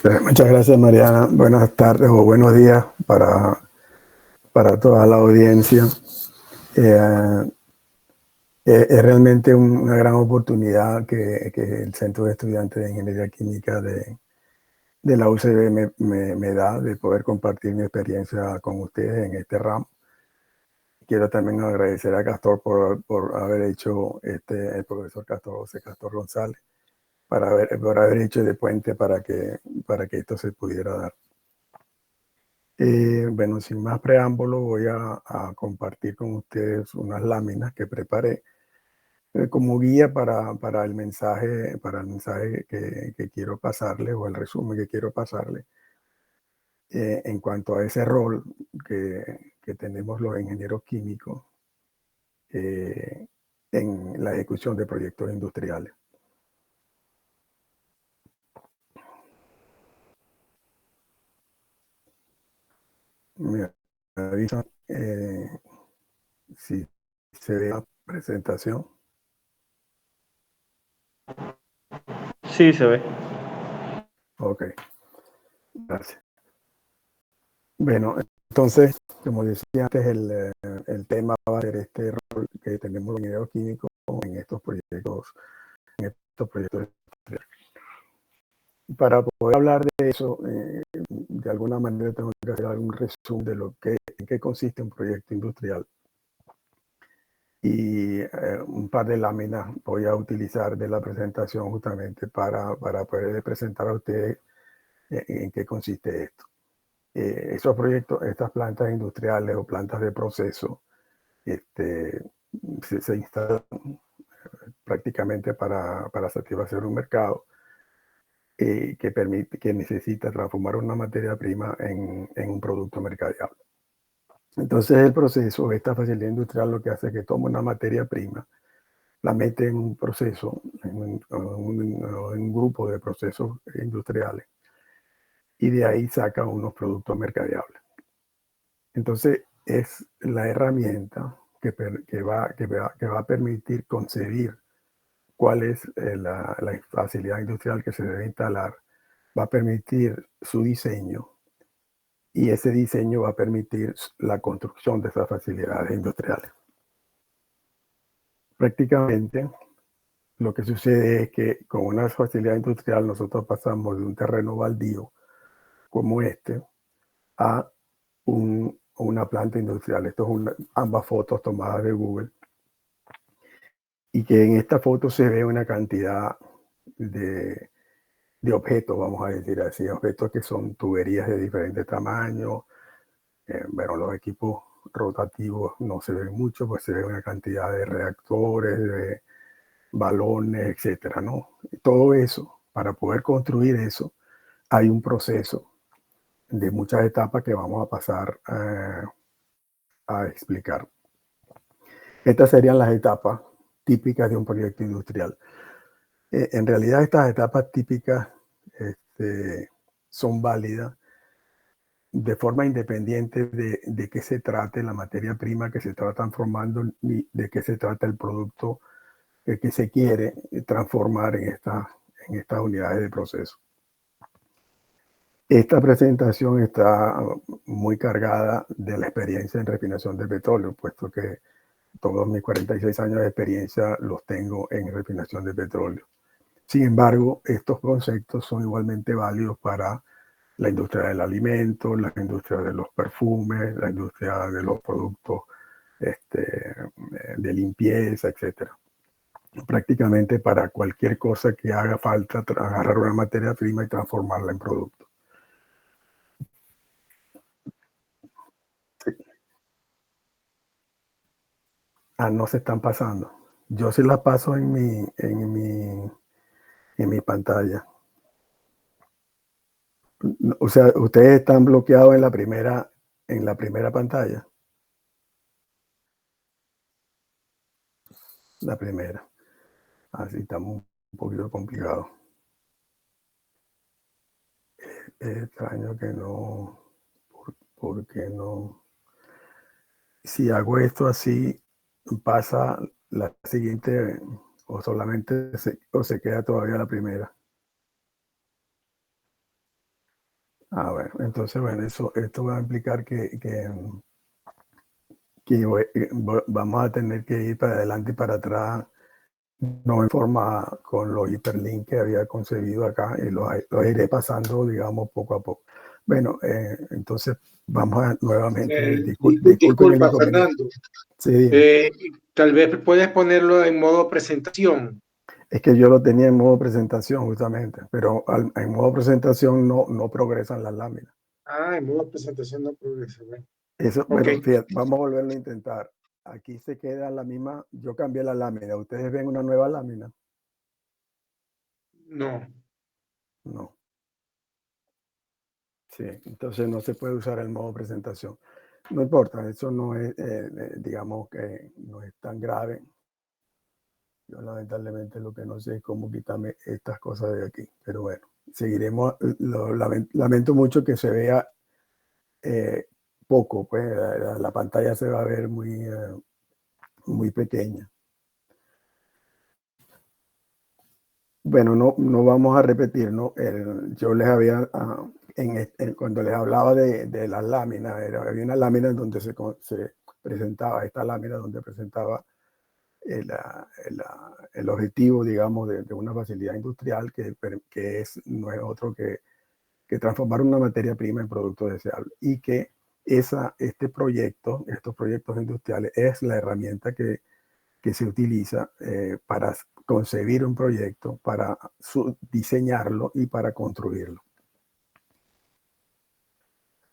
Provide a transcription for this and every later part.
Muchas gracias, Mariana. Buenas tardes o buenos días para toda la audiencia. Es realmente una gran oportunidad que el Centro de Estudiantes de Ingeniería Química de la UCB me da de poder compartir mi experiencia con ustedes en este ramo. Quiero también agradecer a Castor por haber hecho, el profesor José Castor González, por haber hecho de puente para que esto se pudiera dar. Bueno, sin más preámbulo, voy a compartir con ustedes unas láminas que preparé como guía para el mensaje, que quiero pasarle, o el resumen que quiero pasarle en cuanto a ese rol que tenemos los ingenieros químicos en la ejecución de proyectos industriales. Me avisan si se ve la presentación. Sí, se ve. Ok, gracias. Bueno, entonces, como decía antes, el tema va a ser este rol que tenemos los ingenieros químicos en estos proyectos. Para poder hablar de eso, de alguna manera tengo que hacer algún resumen de en qué consiste un proyecto industrial. Y un par de láminas voy a utilizar de la presentación justamente para poder presentar a ustedes en qué consiste esto. Esos proyectos, estas plantas industriales o plantas de proceso, se instalan prácticamente para satisfacer un mercado que necesita transformar una materia prima en un producto mercadeable. Entonces el proceso, esta facilidad industrial lo que hace es que toma una materia prima, la mete en un proceso, en un grupo de procesos industriales, y de ahí saca unos productos mercadeables. Entonces es la herramienta que va a permitir concebir cuál es la facilidad industrial que se debe instalar, va a permitir su diseño, y ese diseño va a permitir la construcción de esas facilidades industriales. Prácticamente lo que sucede es que con una facilidad industrial nosotros pasamos de un terreno baldío como este a una planta industrial. Esto es ambas fotos tomadas de Google, y que en esta foto se ve una cantidad de objetos, vamos a decir así, objetos que son tuberías de diferentes tamaños. Bueno, los equipos rotativos no se ven mucho, pues se ve una cantidad de reactores, de balones, etcétera, ¿no? Y todo eso, para poder construir eso, hay un proceso de muchas etapas que vamos a pasar a explicar. Estas serían las etapas típicas de un proyecto industrial. En realidad, estas etapas típicas son válidas de forma independiente de qué se trate la materia prima que se está transformando, ni de qué se trata el producto que se quiere transformar en estas unidades de proceso. Esta presentación está muy cargada de la experiencia en refinación de petróleo, puesto que todos mis 46 años de experiencia los tengo en refinación de petróleo. Sin embargo, estos conceptos son igualmente válidos para la industria del alimento, la industria de los perfumes, la industria de los productos de limpieza, etc. Prácticamente para cualquier cosa que haga falta agarrar una materia prima y transformarla en producto. Sí. No se están pasando. Yo sí las paso en mi pantalla. O sea, ustedes están bloqueados en la primera pantalla. La primera. Así estamos un poquito complicados. Es extraño que no. ¿Por qué no? Si hago esto así, pasa la siguiente, o solamente se queda todavía la primera. Bueno, entonces, bueno, esto va a implicar que vamos a tener que ir para adelante y para atrás, no en forma con los hiperlinks que había concebido acá, y los iré pasando, digamos, poco a poco. Bueno, entonces vamos nuevamente, disculpen el Disculpa, inconveniente. Fernando. Sí, Tal vez puedes ponerlo en modo presentación. es que yo lo tenía en modo presentación justamente, pero en modo presentación no progresan las láminas. En modo presentación no progresa. Bueno. Eso, Okay. bueno, fíjate, vamos a volverlo a intentar. Aquí se queda la misma, yo cambié la lámina. ¿Ustedes ven una nueva lámina? No. No. Sí, entonces no se puede usar el modo presentación. No importa, eso no es, digamos que no es tan grave. Yo lamentablemente lo que no sé es cómo quitarme estas cosas de aquí, pero bueno, seguiremos. Lamento mucho que se vea poco, pues la pantalla se va a ver muy pequeña. Bueno, no vamos a repetir, ¿no? Yo les había, cuando les hablaba de las láminas, había una lámina en donde se presentaba, esta lámina donde presentaba el objetivo, digamos, de una facilidad industrial que no es otro que transformar una materia prima en producto deseable, y que estos proyectos industriales es la herramienta que se utiliza para concebir un proyecto, para diseñarlo y para construirlo.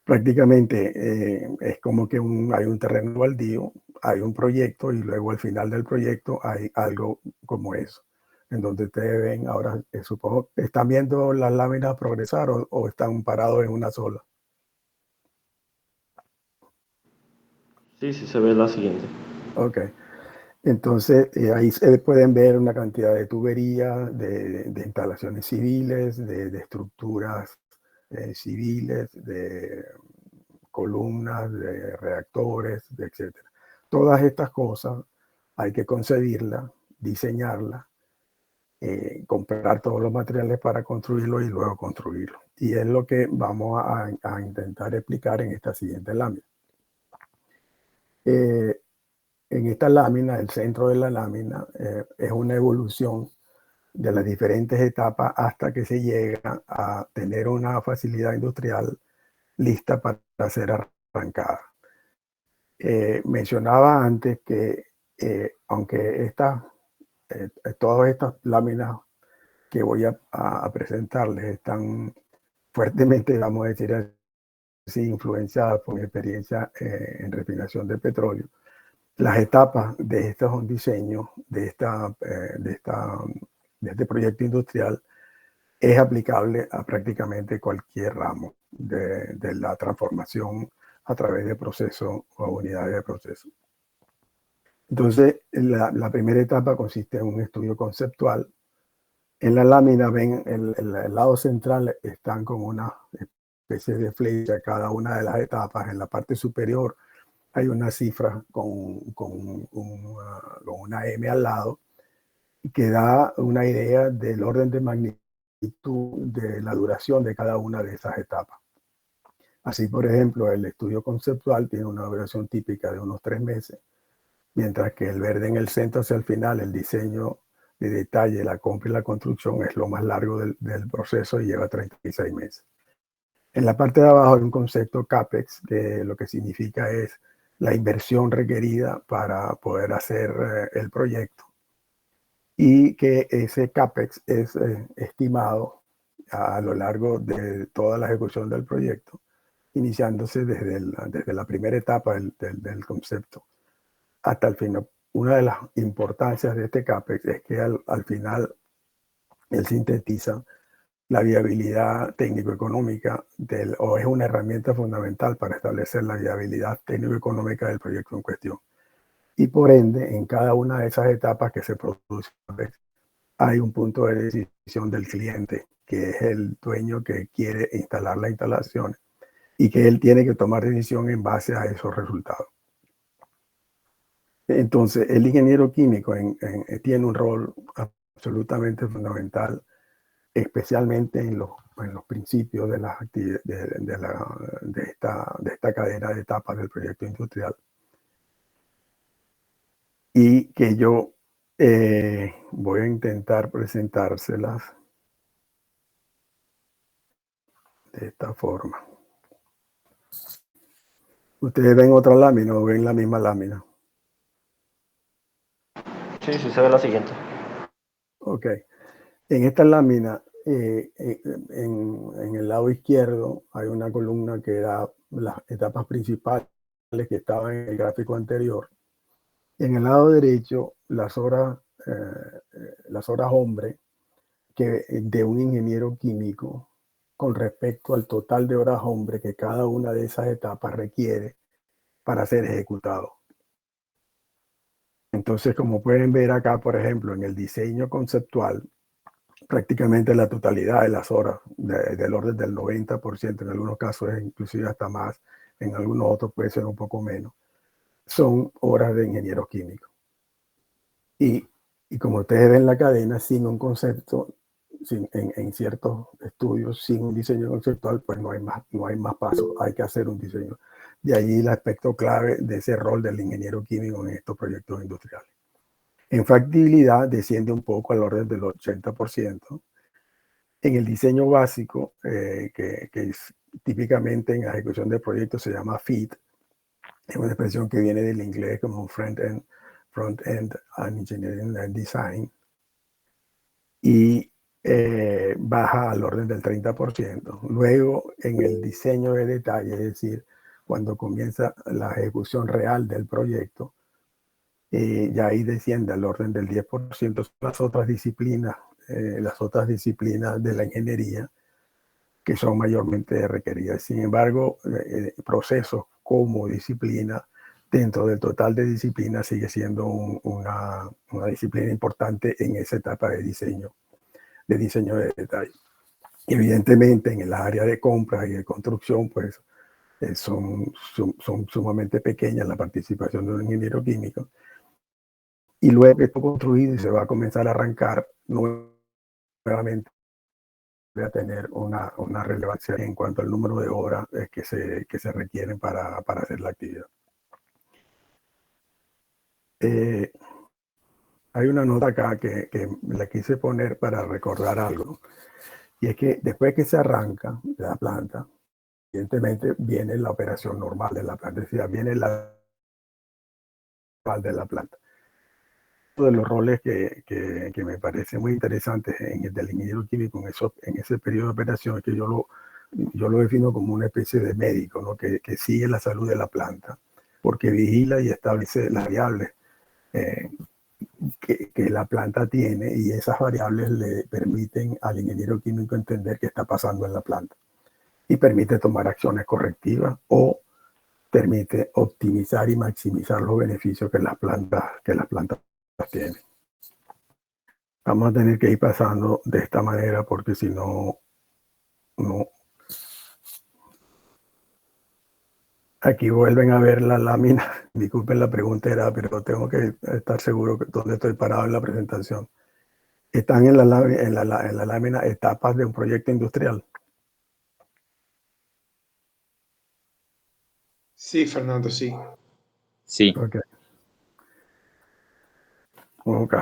Prácticamente es como que hay un terreno baldío, hay un proyecto y luego al final del proyecto hay algo como eso, en donde ustedes ven ahora, supongo, ¿están viendo las láminas progresar o están parados en una sola? Sí, sí, se ve la siguiente. Ok. Entonces, ahí se pueden ver una cantidad de tuberías, de instalaciones civiles, de estructuras civiles, de columnas, de reactores, etc. Todas estas cosas hay que concebirlas, diseñarlas, comprar todos los materiales para construirlo y luego construirlo. Y es lo que vamos a intentar explicar en esta siguiente lámina. En esta lámina, el centro de la lámina es una evolución de las diferentes etapas hasta que se llega a tener una facilidad industrial lista para ser arrancada. Mencionaba antes que aunque todas estas láminas que voy a presentarles están fuertemente, vamos a decir así, influenciadas por mi experiencia en refinación de petróleo, las etapas de estos diseños, de este proyecto industrial, es aplicable a prácticamente cualquier ramo de la transformación a través de procesos o unidades de proceso. Entonces, la primera etapa consiste en un estudio conceptual. En la lámina ven el lado central, están como una especie de flecha cada una de las etapas. En la parte superior hay una cifra con una M al lado que da una idea del orden de magnitud de la duración de cada una de esas etapas. Así, por ejemplo, el estudio conceptual tiene una duración típica de unos 3 meses, mientras que el verde en el centro hacia el final, el diseño de detalle, la compra y la construcción es lo más largo del proceso y lleva 36 meses. En la parte de abajo hay un concepto CAPEX, que lo que significa es la inversión requerida para poder hacer el proyecto, y que ese CAPEX es estimado a lo largo de toda la ejecución del proyecto, iniciándose desde la primera etapa del concepto hasta el final. Una de las importancias de este CAPEX es que al final él sintetiza la viabilidad técnico-económica o es una herramienta fundamental para establecer la viabilidad técnico-económica del proyecto en cuestión. Y por ende, en cada una de esas etapas que se produce, hay un punto de decisión del cliente, que es el dueño que quiere instalar la instalación y que él tiene que tomar decisión en base a esos resultados. Entonces, el ingeniero químico tiene un rol absolutamente fundamental, especialmente en los en los principios de, de esta cadena de etapas del proyecto industrial. Y que yo voy a intentar presentárselas de esta forma. ¿Ustedes ven otra lámina o ven la misma lámina? Sí, sí se ve la siguiente. Ok. En esta lámina, en el lado izquierdo, hay una columna que da las etapas principales que estaban en el gráfico anterior. En el lado derecho, las horas hombre de un ingeniero químico con respecto al total de horas hombre que cada una de esas etapas requiere para ser ejecutado. Entonces, como pueden ver acá, por ejemplo, en el diseño conceptual, prácticamente la totalidad de las horas, del orden del 90%, en algunos casos es inclusive hasta más, en algunos otros puede ser un poco menos, son horas de ingeniero químico. Y como ustedes ven la cadena, sin un concepto, en ciertos estudios, sin un diseño conceptual, pues no hay más pasos, hay que hacer un diseño. De allí el aspecto clave de ese rol del ingeniero químico en estos proyectos industriales. En factibilidad desciende un poco al orden del 80%. En el diseño básico, que es típicamente en la ejecución de proyectos se llama FEED, es una expresión que viene del inglés como front-end and Engineering and Design, y baja al orden del 30%. Luego, en el diseño de detalle, es decir, cuando comienza la ejecución real del proyecto, ya ahí desciende al orden del 10%. Las otras disciplinas de la ingeniería que son mayormente requeridas. Sin embargo, procesos como disciplina, dentro del total de disciplinas, sigue siendo una disciplina importante en esa etapa de diseño de detalle. Evidentemente, en el área de compras y de construcción, pues son sumamente pequeñas la participación de un ingeniero químico. Y luego que esto construido y se va a comenzar a arrancar, nuevamente va a tener una relevancia en cuanto al número de horas que se requieren para hacer la actividad. Hay una nota acá que la quise poner para recordar algo, y es que después que se arranca la planta, evidentemente viene la operación normal de la planta, es decir, viene la de la planta. Uno de los roles que me parece muy interesante en el del ingeniero químico en ese periodo de operación es que yo lo defino como una especie de médico, ¿no? que sigue la salud de la planta, porque vigila y establece las variables que la planta tiene, y esas variables le permiten al ingeniero químico entender qué está pasando en la planta y permite tomar acciones correctivas o permite optimizar y maximizar los beneficios que las plantas tienen. Vamos a tener que ir pasando de esta manera porque si no. Aquí vuelven a ver la lámina. Disculpen, la pregunta era, pero tengo que estar seguro que dónde estoy parado en la presentación. Están en la lámina etapas de un proyecto industrial. Sí, Fernando, sí. Sí. Ok.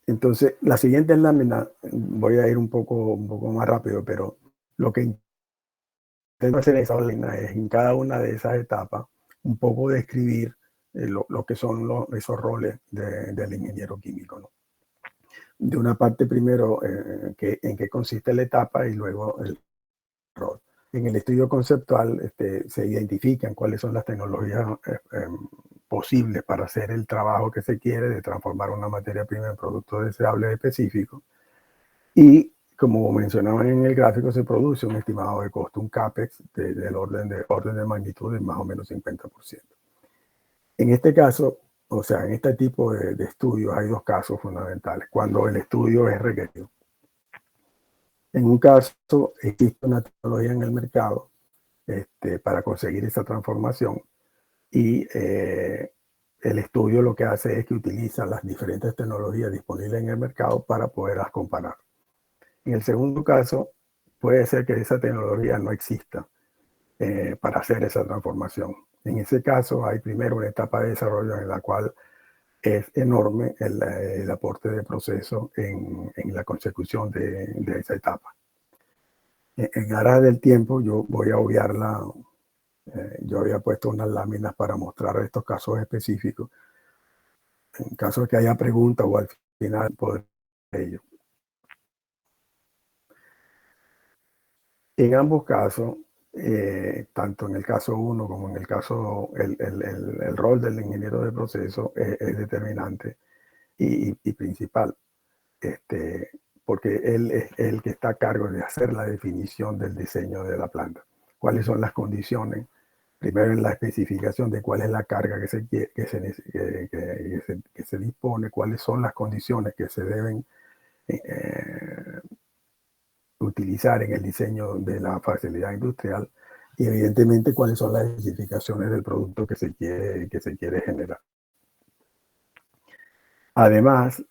Entonces, la siguiente lámina, voy a ir un poco más rápido, pero lo que intento hacer en esa lámina es, en cada una de esas etapas, un poco describir lo que son esos roles del ingeniero químico, ¿no? De una parte primero en qué consiste la etapa y luego el rol. En el estudio conceptual se identifican cuáles son las tecnologías posibles para hacer el trabajo que se quiere de transformar una materia prima en productos deseables específicos. Y como mencionaban en el gráfico, se produce un estimado de costo, un CAPEX del orden de magnitud de más o menos 50%. En este caso, o sea, en este tipo de estudios hay dos casos fundamentales cuando el estudio es requerido. En un caso, existe una tecnología en el mercado para conseguir esa transformación, y el estudio lo que hace es que utiliza las diferentes tecnologías disponibles en el mercado para poderlas comparar. En el segundo caso, puede ser que esa tecnología no exista para hacer esa transformación. En ese caso, hay primero una etapa de desarrollo en la cual es enorme el aporte de proceso en la consecución de esa etapa. En aras del tiempo, yo voy a obviarla. Yo había puesto unas láminas para mostrar estos casos específicos. En caso de que haya preguntas o al final poder ello. En ambos casos, tanto en el caso 1 como en el caso, el rol del ingeniero de proceso es determinante y principal, porque él es el que está a cargo de hacer la definición del diseño de la planta. ¿Cuáles son las condiciones? Primero en la especificación de cuál es la carga que se dispone, cuáles son las condiciones que se deben utilizar en el diseño de la facilidad industrial y evidentemente cuáles son las especificaciones del producto que se quiere generar. Además,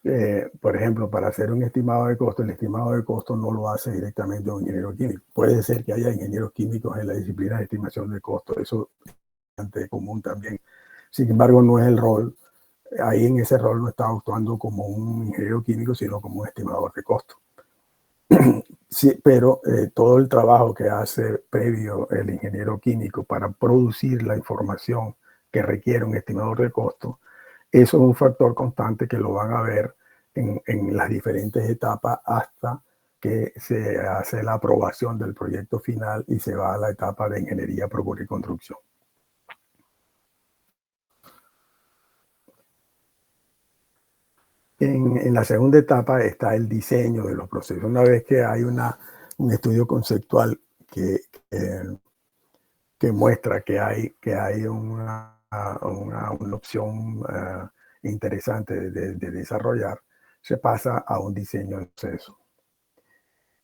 por ejemplo, para hacer un estimado de costo, el estimado de costo no lo hace directamente un ingeniero químico. Puede ser que haya ingenieros químicos en la disciplina de estimación de costo, eso es bastante común también. Sin embargo, no es el rol. Ahí en ese rol no está actuando como un ingeniero químico, sino como un estimador de costo. Sí, pero todo el trabajo que hace previo el ingeniero químico para producir la información que requiere un estimador de costo, eso es un factor constante que lo van a ver en las diferentes etapas hasta que se hace la aprobación del proyecto final y se va a la etapa de ingeniería, procura y construcción. En la segunda etapa está el diseño de los procesos. Una vez que hay un estudio conceptual que muestra que hay una opción interesante de desarrollar, se pasa a un diseño de proceso.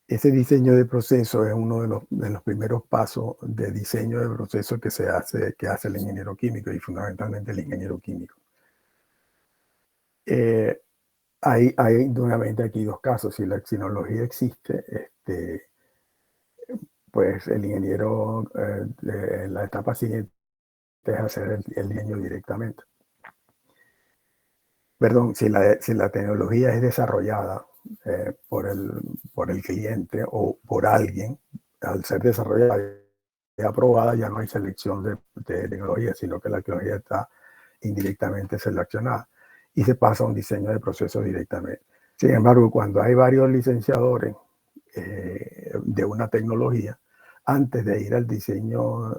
Ese diseño de proceso es uno de los primeros pasos de diseño de proceso que hace el ingeniero químico y fundamentalmente el ingeniero químico. Hay nuevamente aquí dos casos. Si la tecnología existe, pues el ingeniero de la etapa siguiente es hacer el diseño directamente. Perdón, si la tecnología es desarrollada por el cliente o por alguien, al ser desarrollada y aprobada, ya no hay selección de tecnología, sino que la tecnología está indirectamente seleccionada y se pasa a un diseño de procesos directamente. Sin embargo, cuando hay varios licenciadores de una tecnología, antes de ir al diseño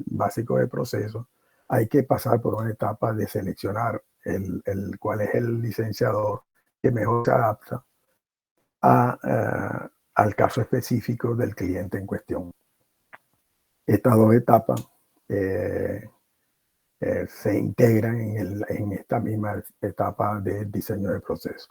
básico de procesos, hay que pasar por una etapa de seleccionar cuál es el licenciador que mejor se adapta al caso específico del cliente en cuestión. Estas dos etapas se integran en esta misma etapa de diseño de proceso.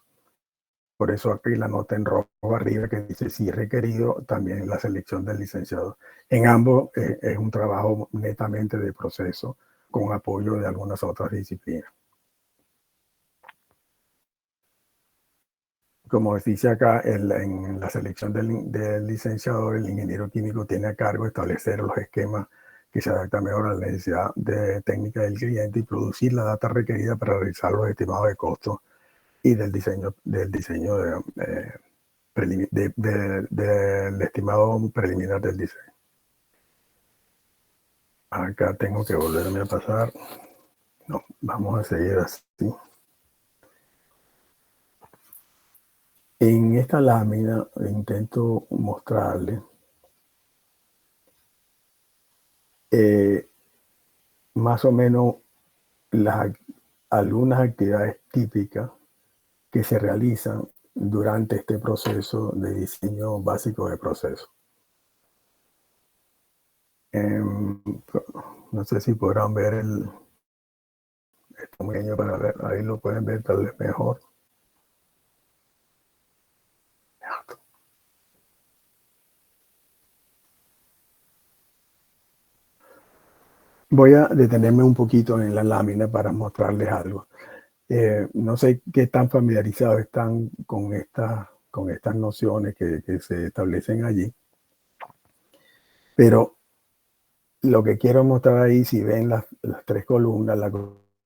Por eso aquí la nota en rojo arriba que dice si requerido, también la selección del licenciado. En ambos es un trabajo netamente de proceso con apoyo de algunas otras disciplinas. Como dice acá, en la selección del licenciador, el ingeniero químico tiene a cargo establecer los esquemas que se adaptan mejor a la necesidad técnica del cliente y producir la data requerida para realizar los estimados de costos y del diseño del estimado preliminar del diseño. Acá tengo que volverme a pasar. No, vamos a seguir así. En esta lámina intento mostrarle más o menos algunas actividades típicas que se realizan durante este proceso de diseño básico de proceso. No sé si podrán ver esto muy pequeño para ver, ahí lo pueden ver tal vez mejor. Voy a detenerme un poquito en la lámina para mostrarles algo. No sé qué tan familiarizados están con estas nociones que se establecen allí, Pero lo que quiero mostrar ahí, si ven las tres columnas, la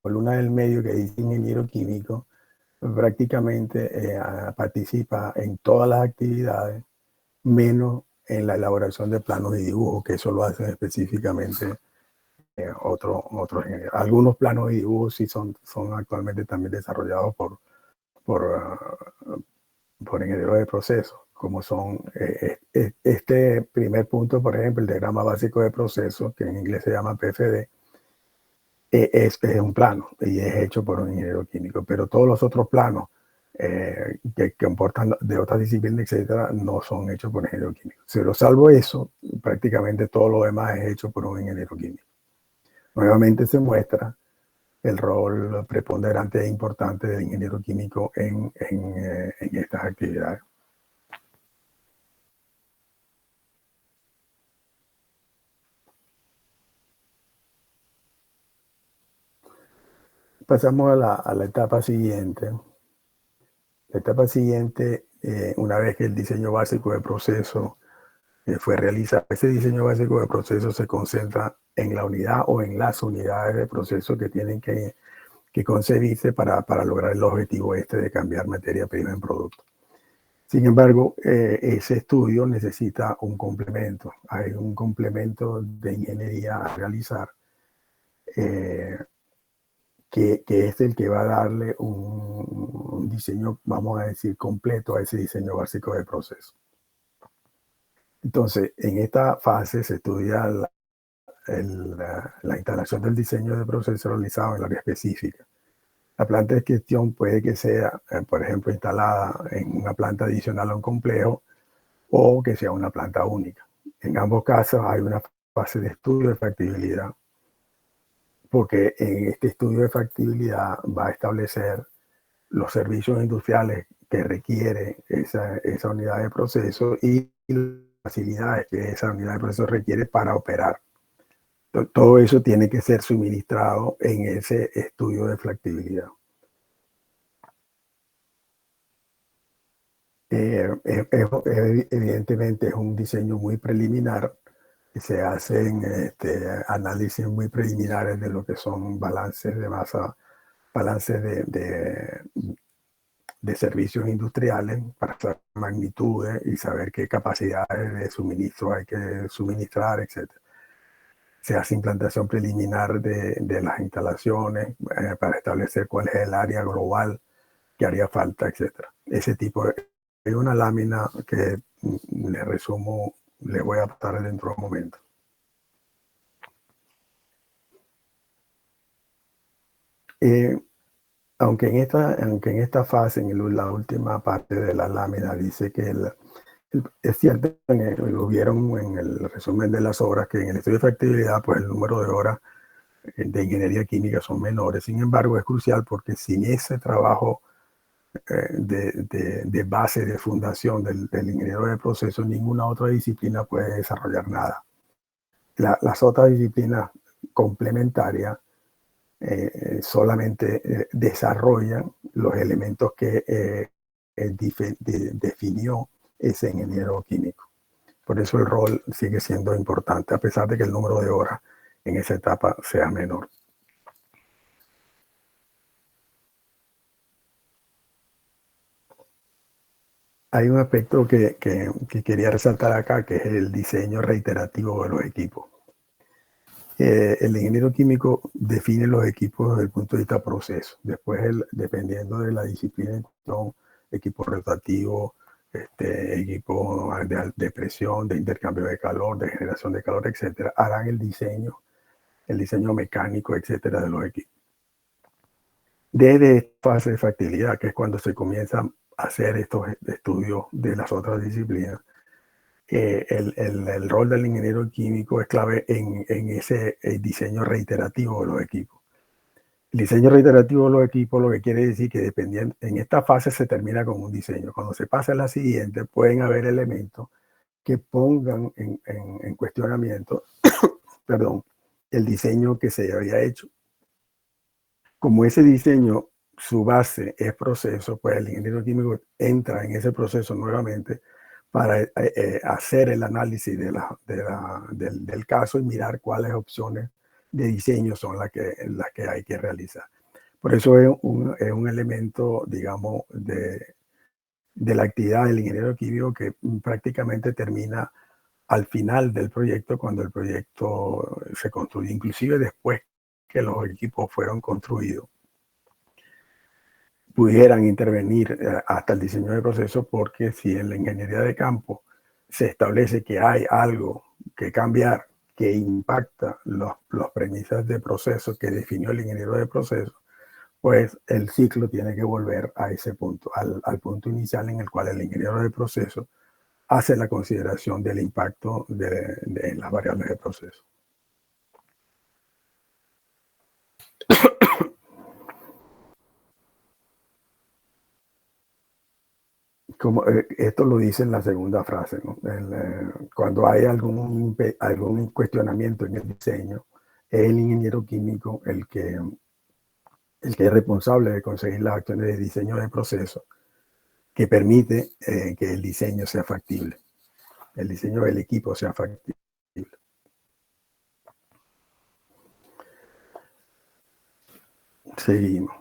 columna del medio que dice ingeniero químico, prácticamente participa en todas las actividades, menos en la elaboración de planos y dibujos, que eso lo hacen específicamente otros ingenieros. Algunos planos y dibujos sí son actualmente también desarrollados por ingenieros de procesos, como son este primer punto, por ejemplo, el diagrama básico de procesos, que en inglés se llama PFD, es un plano y es hecho por un ingeniero químico, pero todos los otros planos que comportan de otras disciplinas, etcétera, no son hechos por ingeniero químico. Pero salvo eso, prácticamente todo lo demás es hecho por un ingeniero químico. Nuevamente se muestra el rol preponderante e importante del ingeniero químico en estas actividades. Pasamos a la etapa siguiente. La etapa siguiente, una vez que el diseño básico de proceso fue realizado, ese diseño básico de proceso se concentra en la unidad o en las unidades de proceso que tienen que concebirse para lograr el objetivo de cambiar materia prima en producto. Sin embargo, ese estudio necesita un complemento. Hay un complemento de ingeniería a realizar que es el que va a darle un diseño, vamos a decir, completo a ese diseño básico de proceso. Entonces, en esta fase se estudia la instalación del diseño de proceso realizado en el área específica. La planta de gestión puede que sea, por ejemplo, instalada en una planta adicional a un complejo o que sea una planta única. En ambos casos hay una fase de estudio de factibilidad, porque en este estudio de factibilidad va a establecer los servicios industriales que requiere esa unidad de proceso y las facilidades que esa unidad de proceso requiere para operar. Todo eso tiene que ser suministrado en ese estudio de factibilidad. Evidentemente es un diseño muy preliminar, que se hacen análisis muy preliminares de lo que son balances de masa, balances de servicios industriales para saber magnitudes y saber qué capacidades de suministro hay que suministrar, etc. Se hace implantación preliminar de las instalaciones para establecer cuál es el área global que haría falta, etc. Ese tipo de... Hay una lámina que le resumo, le voy a pasar dentro de un momento. Aunque en esta fase, en la última parte de la lámina, dice que es cierto, lo vieron en el resumen de las obras, que en el estudio de factibilidad, pues el número de horas de ingeniería química son menores. Sin embargo, es crucial porque sin ese trabajo de base, de fundación del ingeniero de proceso, ninguna otra disciplina puede desarrollar nada. Las otras disciplinas complementarias solamente desarrollan los elementos que definió ese ingeniero químico. Por eso el rol sigue siendo importante, a pesar de que el número de horas en esa etapa sea menor. Hay un aspecto que quería resaltar acá, que es el diseño reiterativo de los equipos. El ingeniero químico define los equipos desde el punto de vista proceso. Después, dependiendo de la disciplina, son equipos rotativos, equipos de presión, de intercambio de calor, de generación de calor, etcétera, harán el diseño mecánico, etcétera, de los equipos. Desde esta fase de factibilidad, que es cuando se comienza a hacer estos estudios de las otras disciplinas, el rol del ingeniero químico es clave en ese diseño reiterativo de los equipos. El diseño reiterativo de los equipos lo que quiere decir que dependiendo, en esta fase se termina con un diseño. Cuando se pasa a la siguiente, pueden haber elementos que pongan en cuestionamiento perdón, el diseño que se había hecho. Como ese diseño, su base es proceso, pues el ingeniero químico entra en ese proceso nuevamente para hacer el análisis del caso y mirar cuáles opciones de diseño son las que hay que realizar. Por eso es un elemento, digamos, de la actividad del ingeniero químico que prácticamente termina al final del proyecto, cuando el proyecto se construye, inclusive después que los equipos fueron construidos, pudieran intervenir hasta el diseño de proceso, porque si en la ingeniería de campo se establece que hay algo que cambiar que impacta las premisas de proceso que definió el ingeniero de proceso, pues el ciclo tiene que volver a ese punto, al punto inicial en el cual el ingeniero de proceso hace la consideración del impacto de las variables de proceso. Como, esto lo dice en la segunda frase, ¿no? Cuando hay algún cuestionamiento en el diseño, es el ingeniero químico el que es responsable de conseguir las acciones de diseño de proceso que permite que el diseño sea factible, el diseño del equipo sea factible. Seguimos.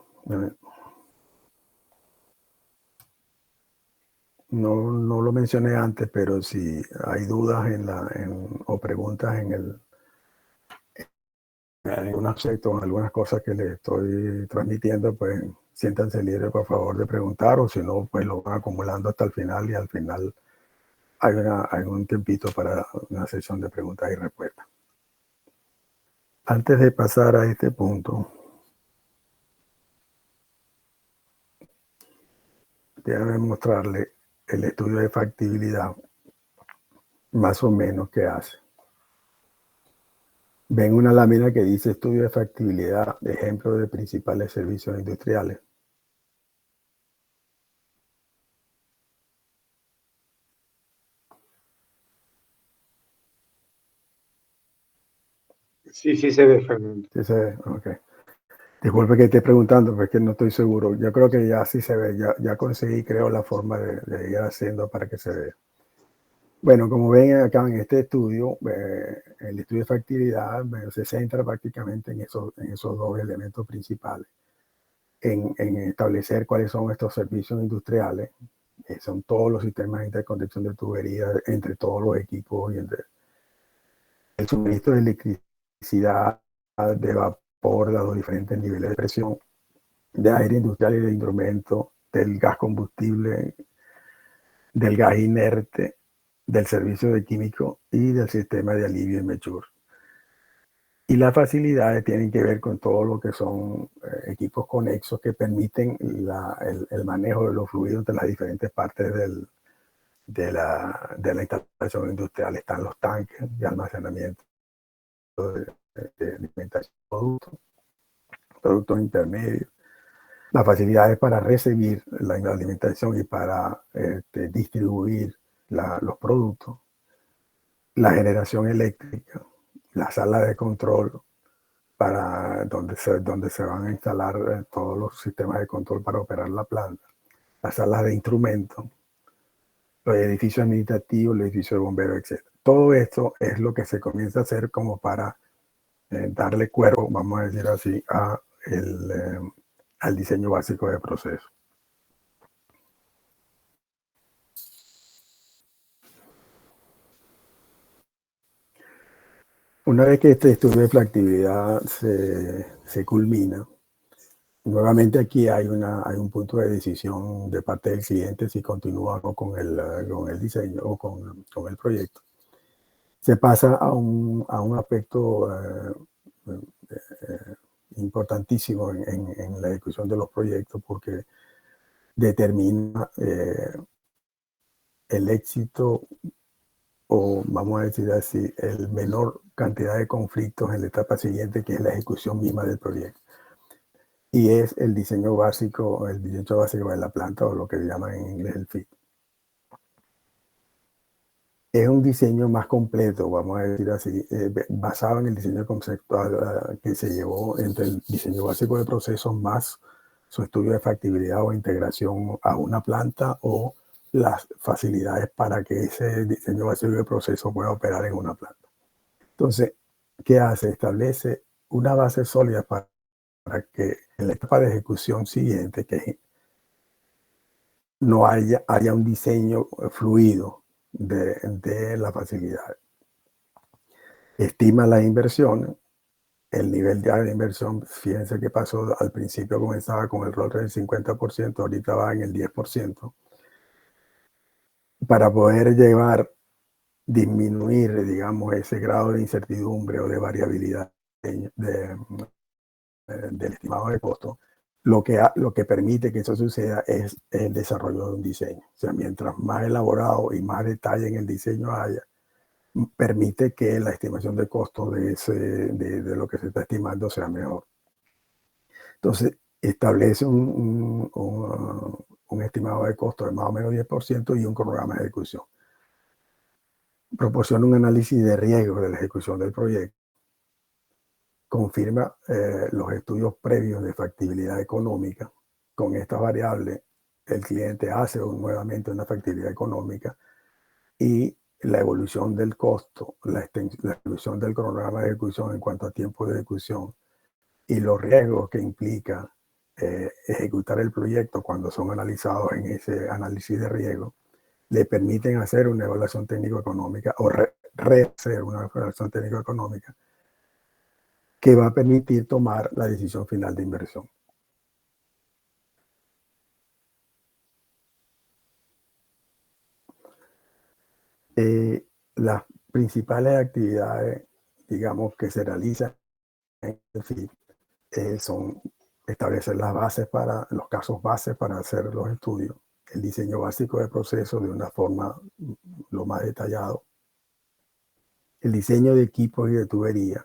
No lo mencioné antes, pero si hay dudas o preguntas en algún aspecto, en algunas cosas que les estoy transmitiendo, pues siéntanse libres, por favor, de preguntar, o si no, pues lo van acumulando hasta el final, y al final hay un tiempito para una sesión de preguntas y respuestas. Antes de pasar a este punto, déjame mostrarle el estudio de factibilidad, más o menos, que hace. Ven una lámina que dice estudio de factibilidad, ejemplo de principales servicios industriales. Sí, sí se ve, Fernando. Sí se ve, ok. Disculpe que esté preguntando, porque no estoy seguro. Yo creo que ya sí se ve, ya conseguí, creo, la forma de ir haciendo para que se vea. Bueno, como ven acá en este estudio, el estudio de factibilidad se centra prácticamente en esos dos elementos principales, en establecer cuáles son estos servicios industriales, son todos los sistemas de interconexión de tuberías entre todos los equipos, y entre el suministro de electricidad, de vapor, de los diferentes niveles de presión, de aire industrial y de instrumento, del gas combustible, del gas inerte, del servicio de químico y del sistema de alivio y mechur. Y las facilidades tienen que ver con todo lo que son equipos conexos que permiten el manejo de los fluidos de las diferentes partes de la instalación industrial. Están los tanques de almacenamiento de alimentación de productos intermedios, las facilidades para recibir la alimentación y para distribuir los productos, la generación eléctrica, la sala de control para donde se van a instalar todos los sistemas de control para operar la planta, las salas de instrumentos, los edificios administrativos, los edificios de bomberos, etc. Todo esto es lo que se comienza a hacer como para darle cuerpo, vamos a decir así, al diseño básico de proceso. Una vez que este estudio de factibilidad se culmina, nuevamente aquí hay un punto de decisión de parte del cliente si continúa con el diseño o con el proyecto. Se pasa a un aspecto importantísimo en la ejecución de los proyectos, porque determina el éxito, o vamos a decir así, el menor cantidad de conflictos en la etapa siguiente, que es la ejecución misma del proyecto. Y es el diseño básico de la planta, o lo que llaman en inglés el FIT. Es un diseño más completo, vamos a decir así, basado en el diseño conceptual que se llevó entre el diseño básico de procesos más su estudio de factibilidad o integración a una planta o las facilidades para que ese diseño básico de proceso pueda operar en una planta. Entonces, ¿qué hace? Establece una base sólida para que en la etapa de ejecución siguiente, que no haya un diseño fluido de la facilidad. Estima las inversiones, el nivel de inversión. Fíjense que pasó, al principio comenzaba con el rol del 50%, ahorita va en el 10%, para poder disminuir, digamos, ese grado de incertidumbre o de variabilidad del estimado de costo. Lo que permite que eso suceda es el desarrollo de un diseño. O sea, mientras más elaborado y más detalle en el diseño haya, permite que la estimación de costo de lo que se está estimando sea mejor. Entonces, establece un estimado de costo de más o menos 10% y un cronograma de ejecución. Proporciona un análisis de riesgo de la ejecución del proyecto. Confirma los estudios previos de factibilidad económica. Con estas variables, el cliente hace nuevamente una factibilidad económica y la evolución del costo, la evolución del cronograma de ejecución en cuanto a tiempo de ejecución y los riesgos que implica ejecutar el proyecto cuando son analizados en ese análisis de riesgo, le permiten hacer una evaluación técnico-económica o rehacer una evaluación técnico-económica que va a permitir tomar la decisión final de inversión. Las principales actividades, digamos, que se realizan en el FIT son establecer las bases para los casos bases para hacer los estudios, el diseño básico de proceso de una forma lo más detallado, el diseño de equipos y de tubería,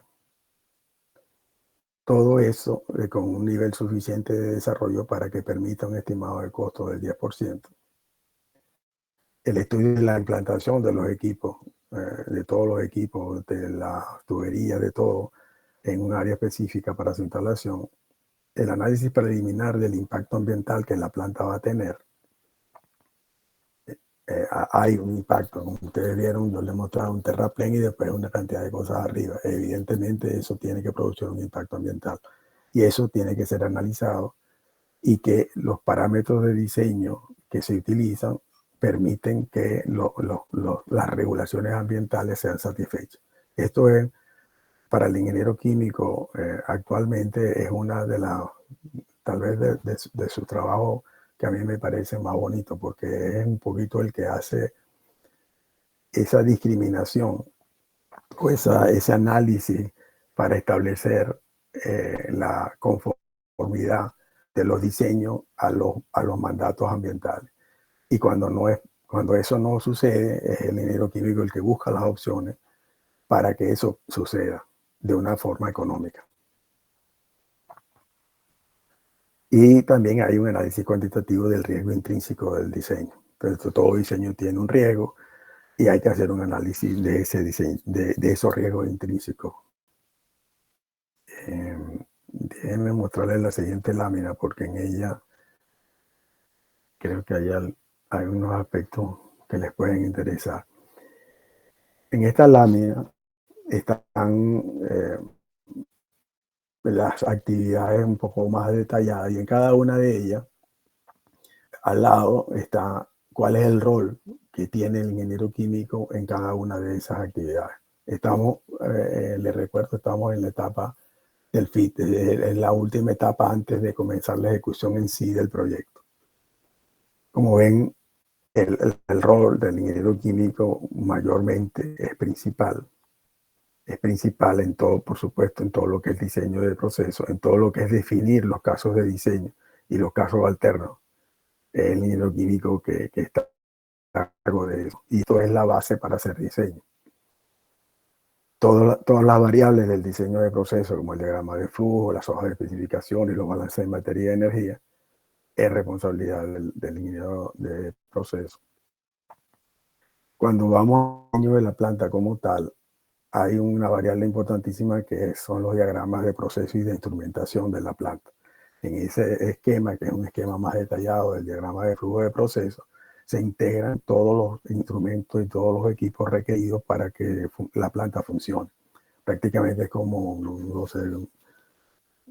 todo eso con un nivel suficiente de desarrollo para que permita un estimado de costo del 10%. El estudio de la implantación de los equipos, de todos los equipos, de la tubería, de todo, en un área específica para su instalación. El análisis preliminar del impacto ambiental que la planta va a tener. Hay un impacto, como ustedes vieron, yo les mostraba un terraplén y después una cantidad de cosas arriba. Evidentemente eso tiene que producir un impacto ambiental y eso tiene que ser analizado y que los parámetros de diseño que se utilizan permiten que las regulaciones ambientales sean satisfechas. Esto es, para el ingeniero químico, actualmente es una de las, tal vez de su trabajo que a mí me parece más bonito, porque es un poquito el que hace esa discriminación o ese análisis para establecer la conformidad de los diseños a los mandatos ambientales. Y cuando eso no sucede, es el ingeniero químico el que busca las opciones para que eso suceda de una forma económica. Y también hay un análisis cuantitativo del riesgo intrínseco del diseño. Entonces, todo diseño tiene un riesgo y hay que hacer un análisis de ese diseño, de esos riesgos intrínsecos. Déjenme mostrarles la siguiente lámina porque en ella creo que hay unos aspectos que les pueden interesar. En esta lámina están las actividades un poco más detalladas y en cada una de ellas, al lado está cuál es el rol que tiene el ingeniero químico en cada una de esas actividades. Estamos, les recuerdo, estamos en la etapa del FIT, en la última etapa antes de comenzar la ejecución en sí del proyecto. Como ven, el rol del ingeniero químico mayormente es principal. Es principal en todo, por supuesto, en todo lo que es diseño del proceso, en todo lo que es definir los casos de diseño y los casos alternos. Es el ingeniero químico que está a cargo de eso. Y esto es la base para hacer diseño. Todas las variables del diseño de proceso, como el diagrama de flujo, las hojas de especificación y los balances de materia y energía, es responsabilidad del ingeniero de proceso. Cuando vamos al diseño de la planta como tal, hay una variable importantísima que son los diagramas de proceso y de instrumentación de la planta. En ese esquema, que es un esquema más detallado del diagrama de flujo de proceso, se integran todos los instrumentos y todos los equipos requeridos para que la planta funcione. Prácticamente es como, no sé,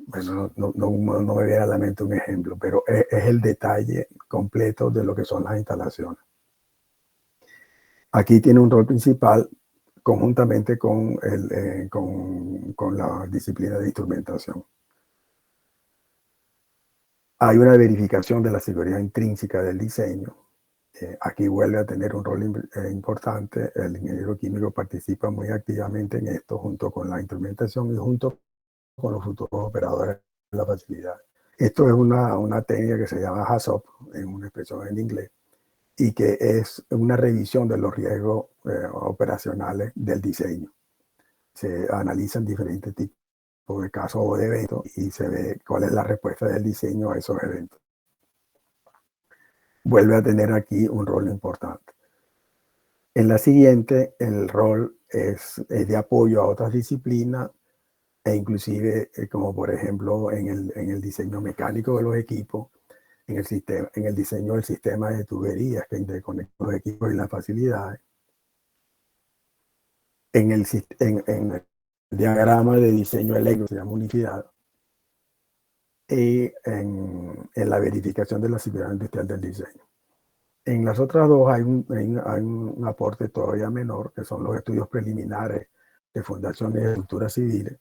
bueno, no me viene a la mente un ejemplo, pero es el detalle completo de lo que son las instalaciones. Aquí tiene un rol principal conjuntamente con la disciplina de instrumentación. Hay una verificación de la seguridad intrínseca del diseño. Aquí vuelve a tener un rol importante. El ingeniero químico participa muy activamente en esto, junto con la instrumentación y junto con los futuros operadores de la facilidad. Esto es una técnica que se llama HACCP, en una expresión en inglés, y que es una revisión de los riesgos operacionales del diseño. Se analizan diferentes tipos de casos o de eventos y se ve cuál es la respuesta del diseño a esos eventos. Vuelve a tener aquí un rol importante. En la siguiente, el rol es de apoyo a otras disciplinas e inclusive, como por ejemplo en el diseño mecánico de los equipos, en el diseño del sistema de tuberías que interconecta los equipos y las facilidades, en el diagrama de diseño eléctrico, se llama unicidad, y en la verificación de la seguridad industrial del diseño. En las otras dos hay un aporte todavía menor, que son los estudios preliminares de fundaciones y estructuras civiles.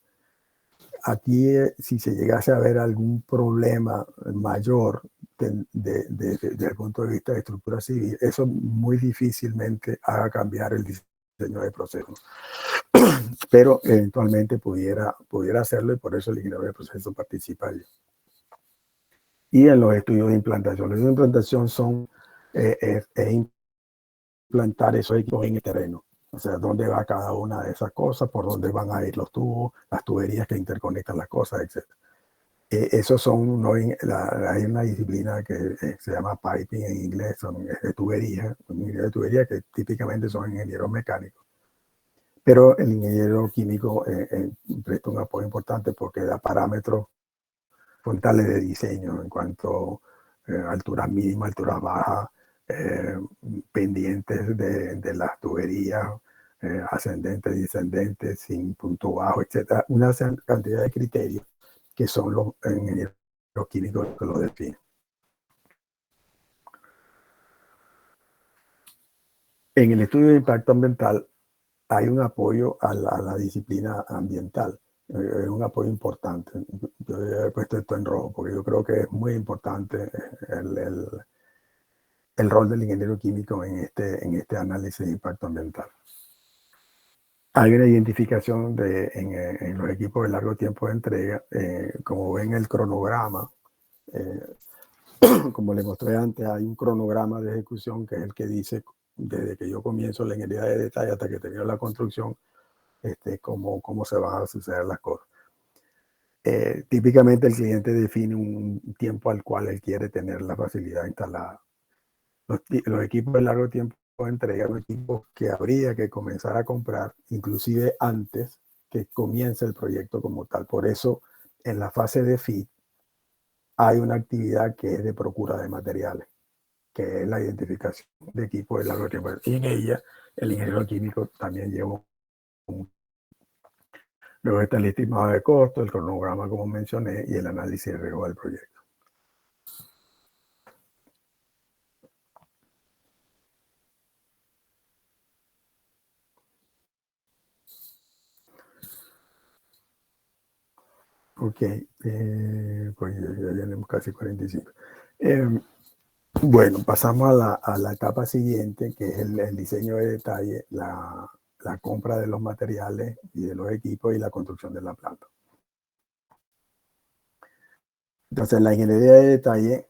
Aquí, si se llegase a ver algún problema mayor desde el punto de vista de estructura civil, eso muy difícilmente haga cambiar el diseño de procesos. Pero eventualmente pudiera hacerlo, y por eso el ingeniero de proceso participa allí. Y en los estudios de implantación. Los estudios de implantación son implantar esos equipos en el terreno. O sea, dónde va cada una de esas cosas, por dónde van a ir los tubos, las tuberías que interconectan las cosas, etc. Esos son, hay una disciplina que se llama piping en inglés, son de tubería, que típicamente son ingenieros mecánicos. Pero el ingeniero químico presta un apoyo importante porque da parámetros fundamentales de diseño en cuanto a alturas mínimas, alturas bajas, pendientes de las tuberías, ascendentes, descendentes, sin punto bajo, etc. Una cantidad de criterios que son los ingenieros químicos que lo definen. En el estudio de impacto ambiental hay un apoyo a la disciplina ambiental. Es un apoyo importante. Yo he puesto esto en rojo porque yo creo que es muy importante el rol del ingeniero químico en este análisis de impacto ambiental. Hay una identificación en los equipos de largo tiempo de entrega. Como ven el cronograma, como les mostré antes, hay un cronograma de ejecución que es el que dice desde que yo comienzo la ingeniería de detalle hasta que termino la construcción, cómo se van a suceder las cosas. Típicamente el cliente define un tiempo al cual él quiere tener la facilidad instalada. Los equipos de largo tiempo de entrega son equipos que habría que comenzar a comprar inclusive antes que comience el proyecto como tal. Por eso en la fase de FIT hay una actividad que es de procura de materiales, que es la identificación de equipos de largo tiempo. Y en ella el ingeniero químico también lleva luego está el estimado de costo, el cronograma como mencioné y el análisis de riesgo del proyecto. Ok, pues ya tenemos casi 45. Bueno, pasamos a la etapa siguiente, que es el diseño de detalle, la compra de los materiales y de los equipos y la construcción de la planta. Entonces, la ingeniería de detalle,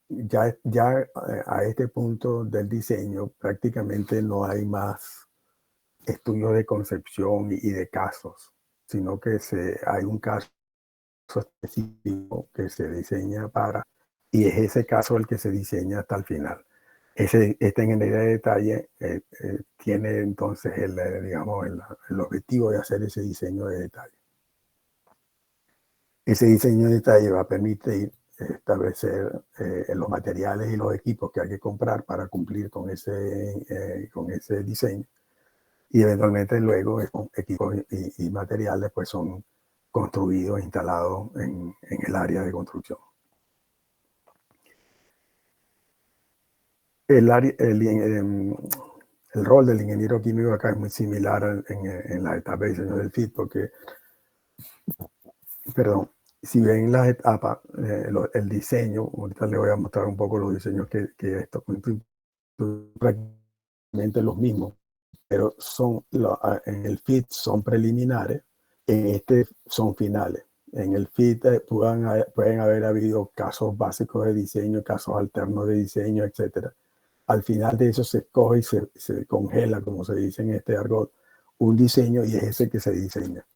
ya a este punto del diseño, prácticamente no hay más estudios de concepción y de casos, sino que hay un caso específico que se diseña y es ese caso el que se diseña hasta el final. Esta ingeniería de detalle tiene entonces el objetivo de hacer ese diseño de detalle. Ese diseño de detalle va a permitir establecer los materiales y los equipos que hay que comprar para cumplir con ese diseño. Y eventualmente luego equipos y materiales pues son construidos, instalados en el área de construcción. El rol del ingeniero químico acá es muy similar en la etapa de diseño del FIT, porque, perdón, si ven las etapas, el diseño, ahorita les voy a mostrar un poco los diseños que esto prácticamente los mismos, pero en el FIT son preliminares, en este son finales. En el FIT pueden haber habido casos básicos de diseño, casos alternos de diseño, etc. Al final de eso se escoge y se congela, como se dice en este argot, un diseño y es ese que se diseña.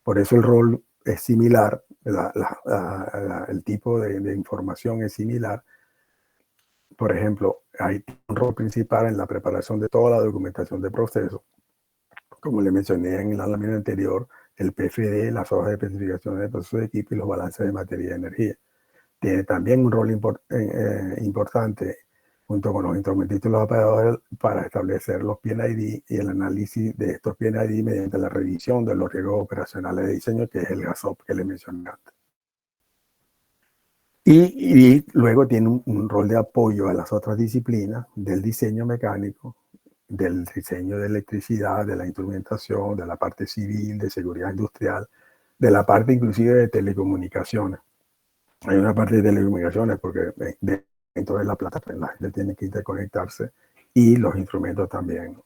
Por eso el rol es similar, el tipo de información es similar. Por ejemplo, hay un rol principal en la preparación de toda la documentación de proceso. Como le mencioné en la lámina anterior, el PFD, las hojas de especificaciones de proceso de equipo y los balances de materia y energía. Tiene también un rol importante junto con los instrumentistas y los operadores para establecer los PNID y el análisis de estos PNID mediante la revisión de los riesgos operacionales de diseño, que es el GASOP que le mencioné antes. Y luego tiene un rol de apoyo a las otras disciplinas del diseño mecánico, del diseño de electricidad, de la instrumentación, de la parte civil, de seguridad industrial, de la parte inclusive de telecomunicaciones. Hay una parte de telecomunicaciones porque dentro de la planta la gente tiene que interconectarse y los instrumentos también.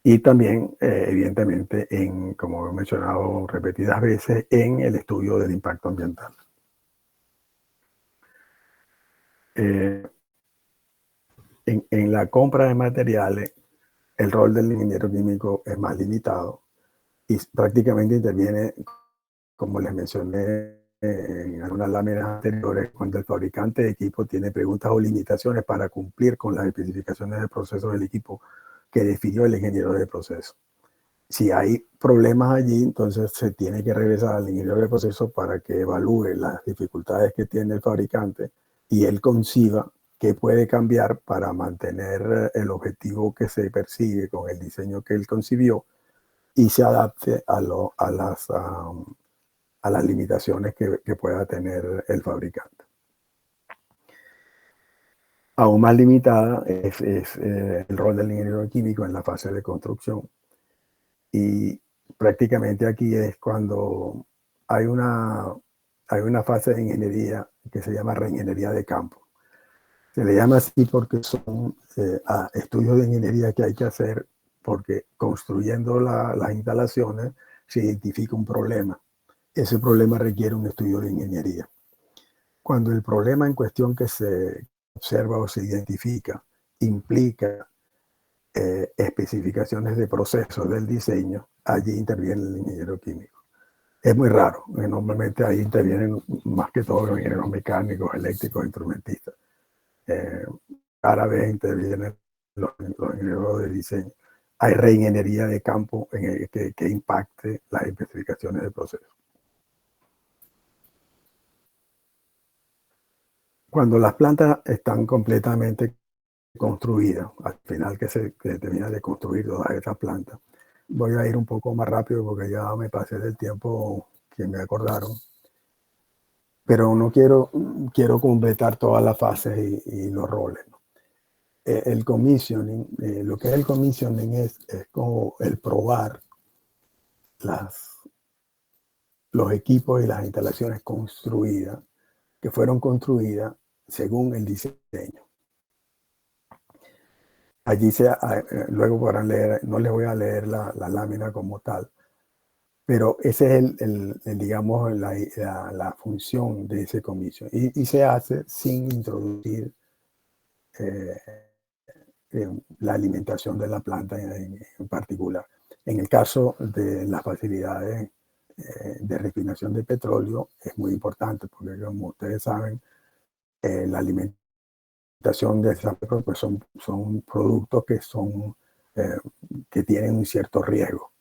Y también, evidentemente, como he mencionado repetidas veces, en el estudio del impacto ambiental. En la compra de materiales, el rol del ingeniero químico es más limitado y prácticamente interviene, como les mencioné en algunas láminas anteriores, cuando el fabricante de equipo tiene preguntas o limitaciones para cumplir con las especificaciones de proceso del equipo que definió el ingeniero de proceso. Si hay problemas allí, entonces se tiene que regresar al ingeniero de proceso para que evalúe las dificultades que tiene el fabricante y él conciba qué puede cambiar para mantener el objetivo que se persigue con el diseño que él concibió y se adapte a las limitaciones que pueda tener el fabricante. Aún más limitada es el rol del ingeniero químico en la fase de construcción. Y prácticamente aquí es cuando hay una fase de ingeniería que se llama reingeniería de campo. Se le llama así porque son estudios de ingeniería que hay que hacer porque construyendo las instalaciones se identifica un problema. Ese problema requiere un estudio de ingeniería. Cuando el problema en cuestión que se observa o se identifica implica especificaciones de procesos del diseño, allí interviene el ingeniero químico. Es muy raro, normalmente ahí intervienen más que todo los ingenieros mecánicos, eléctricos, instrumentistas. Cada vez intervienen los ingenieros de diseño. Hay reingeniería de campo que impacte las especificaciones de proceso. Cuando las plantas están completamente construidas, al final que se termina de construir todas estas plantas, voy a ir un poco más rápido porque ya me pasé del tiempo que me acordaron, pero no quiero completar todas las fases y los roles, ¿no? El commissioning, lo que es el commissioning es como el probar los equipos y las instalaciones construidas, que fueron construidas según el diseño. Allí luego podrán leer, no les voy a leer la lámina como tal, pero ese es digamos, la función de ese commission. Y se hace sin introducir la alimentación de la planta en particular. En el caso de las facilidades de refinación de petróleo es muy importante porque, como ustedes saben, la alimentación de esa pues son productos que tienen un cierto riesgo,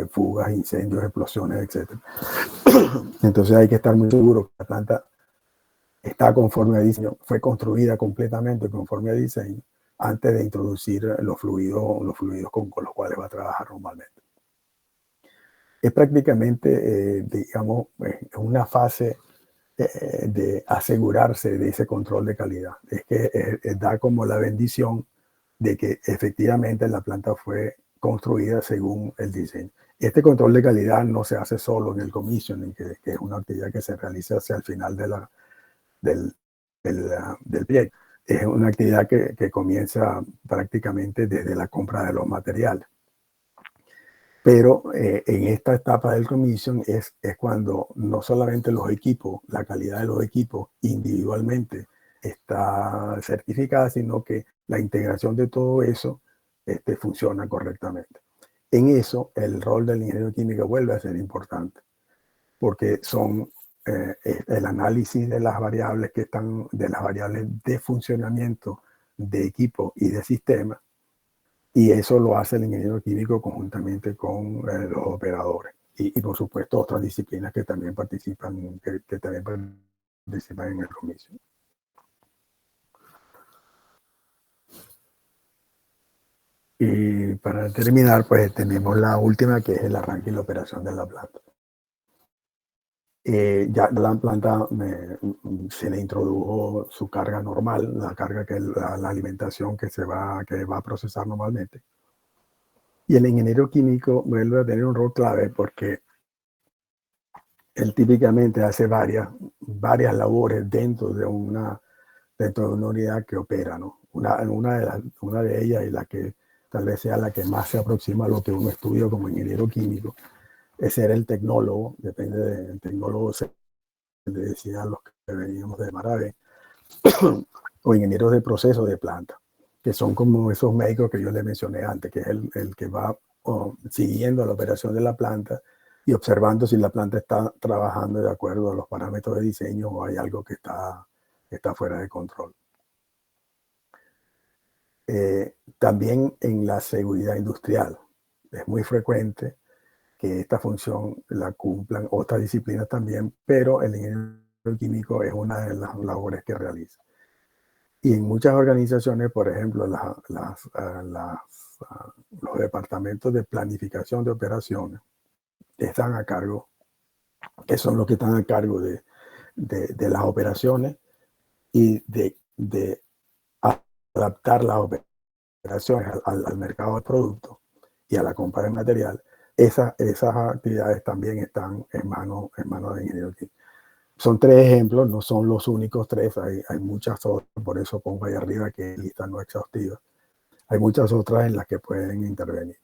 fugas, incendios, explosiones, etc. Entonces hay que estar muy seguro que la planta está conforme a diseño, fue construida completamente conforme a diseño antes de introducir los fluidos con los cuales va a trabajar normalmente. Es prácticamente, digamos, una fase de asegurarse de ese control de calidad. Es que da como la bendición de que efectivamente la planta fue construida según el diseño. Este control de calidad no se hace solo en el commissioning, que es una actividad que se realiza hacia el final del proyecto. Es una actividad que comienza prácticamente desde la compra de los materiales. Pero en esta etapa del commission es cuando no solamente los equipos, la calidad de los equipos individualmente está certificada, sino que la integración de todo eso funciona correctamente. En eso, el rol del ingeniero químico vuelve a ser importante, porque son el análisis de las variables de las variables de funcionamiento de equipo y de sistema, y eso lo hace el ingeniero químico conjuntamente con los operadores. Y por supuesto otras disciplinas que también participan en el comisión. Y para terminar, pues tenemos la última, que es el arranque y la operación de la planta. Ya la planta se le introdujo su carga normal, la carga la alimentación que va a procesar normalmente. Y el ingeniero químico vuelve a tener un rol clave porque él típicamente hace varias labores dentro de una unidad que opera, ¿no? Una de ellas, y la que tal vez sea la que más se aproxima a lo que uno estudia como ingeniero químico, es ser el tecnólogo. Depende del tecnólogo, se le decía a los que veníamos de Marave, o ingenieros de proceso de planta, que son como esos médicos que yo le mencioné antes, que es el que va siguiendo la operación de la planta y observando si la planta está trabajando de acuerdo a los parámetros de diseño o hay algo que está fuera de control. También en la seguridad industrial es muy frecuente que esta función la cumplan otras disciplinas también, pero el ingeniero químico es una de las labores que realiza. Y en muchas organizaciones, por ejemplo, los departamentos de planificación de operaciones están a cargo, que son los que están a cargo de las operaciones y de adaptar las operaciones al mercado del producto y a la compra de material. Esas actividades también están en manos de ingeniero químico. Son 3 ejemplos, no son los únicos 3, hay muchas otras, por eso pongo ahí arriba que lista no exhaustiva. Hay muchas otras en las que pueden intervenir.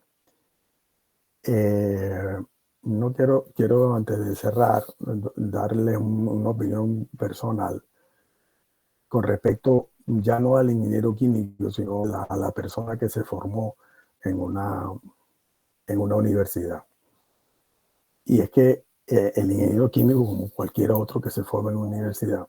No quiero antes de cerrar, darle una opinión personal con respecto ya no al ingeniero químico, sino a la persona que se formó en una universidad. Y es que el ingeniero químico, como cualquier otro que se forma en una universidad,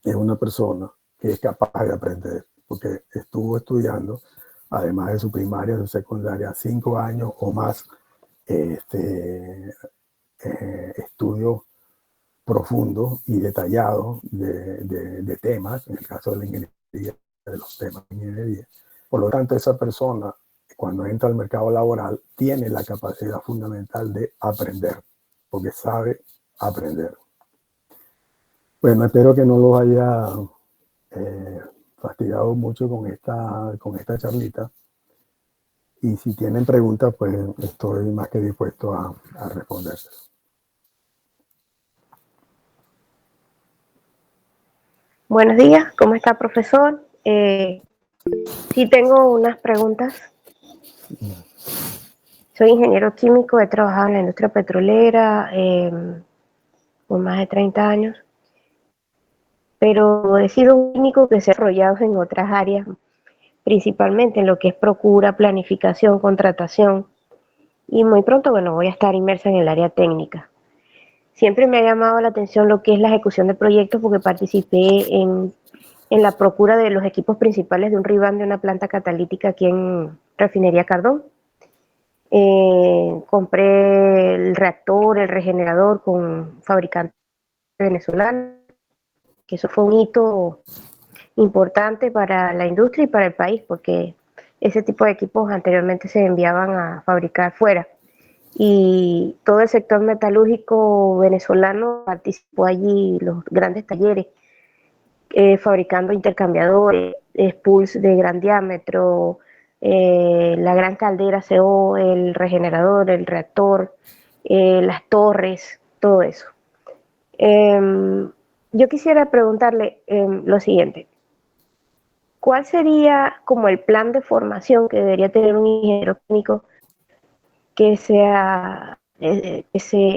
es una persona que es capaz de aprender, porque estuvo estudiando, además de su primaria, su secundaria, 5 años o más, estudio profundo y detallado de temas, en el caso de la ingeniería, de los temas de ingeniería. Por lo tanto, esa persona, cuando entra al mercado laboral, tiene la capacidad fundamental de aprender, porque sabe aprender. Bueno, espero que no los haya fastidiado mucho con esta charlita. Y si tienen preguntas, pues estoy más que dispuesto a responderles. Buenos días, ¿cómo está, profesor? Sí tengo unas preguntas. Soy ingeniero químico, he trabajado en la industria petrolera por más de 30 años, pero he sido un químico que se ha desarrollado en otras áreas, principalmente en lo que es procura, planificación, contratación, y muy pronto, bueno, voy a estar inmersa en el área técnica. Siempre me ha llamado la atención lo que es la ejecución de proyectos porque participé en la procura de los equipos principales de un revamp de una planta catalítica aquí en Refinería Cardón. Compré el reactor, el regenerador con fabricante venezolano que eso fue un hito importante para la industria y para el país, porque ese tipo de equipos anteriormente se enviaban a fabricar fuera. Y todo el sector metalúrgico venezolano participó allí, los grandes talleres, fabricando intercambiadores, spools de gran diámetro, la gran caldera CO, el regenerador, el reactor, las torres, todo eso. Yo quisiera preguntarle lo siguiente. ¿Cuál sería como el plan de formación que debería tener un ingeniero químico que se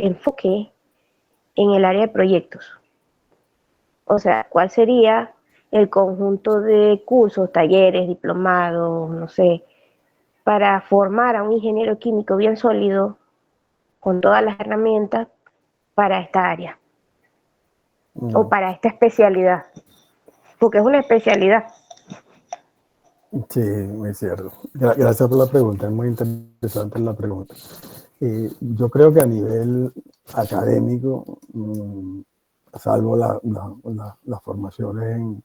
enfoque en el área de proyectos? O sea, ¿cuál sería el conjunto de cursos, talleres, diplomados, no sé, para formar a un ingeniero químico bien sólido con todas las herramientas para esta área o para esta especialidad? Porque es una especialidad. Sí, muy cierto. Gracias por la pregunta, es muy interesante la pregunta. Yo creo que a nivel académico, salvo las formaciones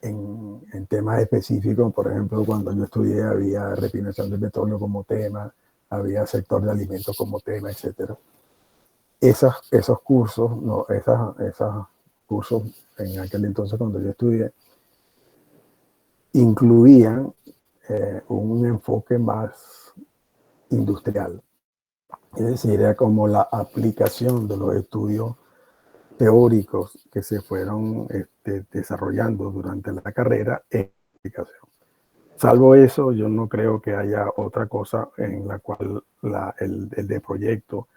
en temas específicos, por ejemplo, cuando yo estudié había refinación de petróleo como tema, había sector de alimentos como tema, etc. Esos cursos, no, esos cursos en aquel entonces cuando yo estudié, incluían un enfoque más industrial. Es decir, era como la aplicación de los estudios teóricos que se fueron desarrollando durante la carrera en aplicación. Salvo eso, yo no creo que haya otra cosa en la cual el de proyecto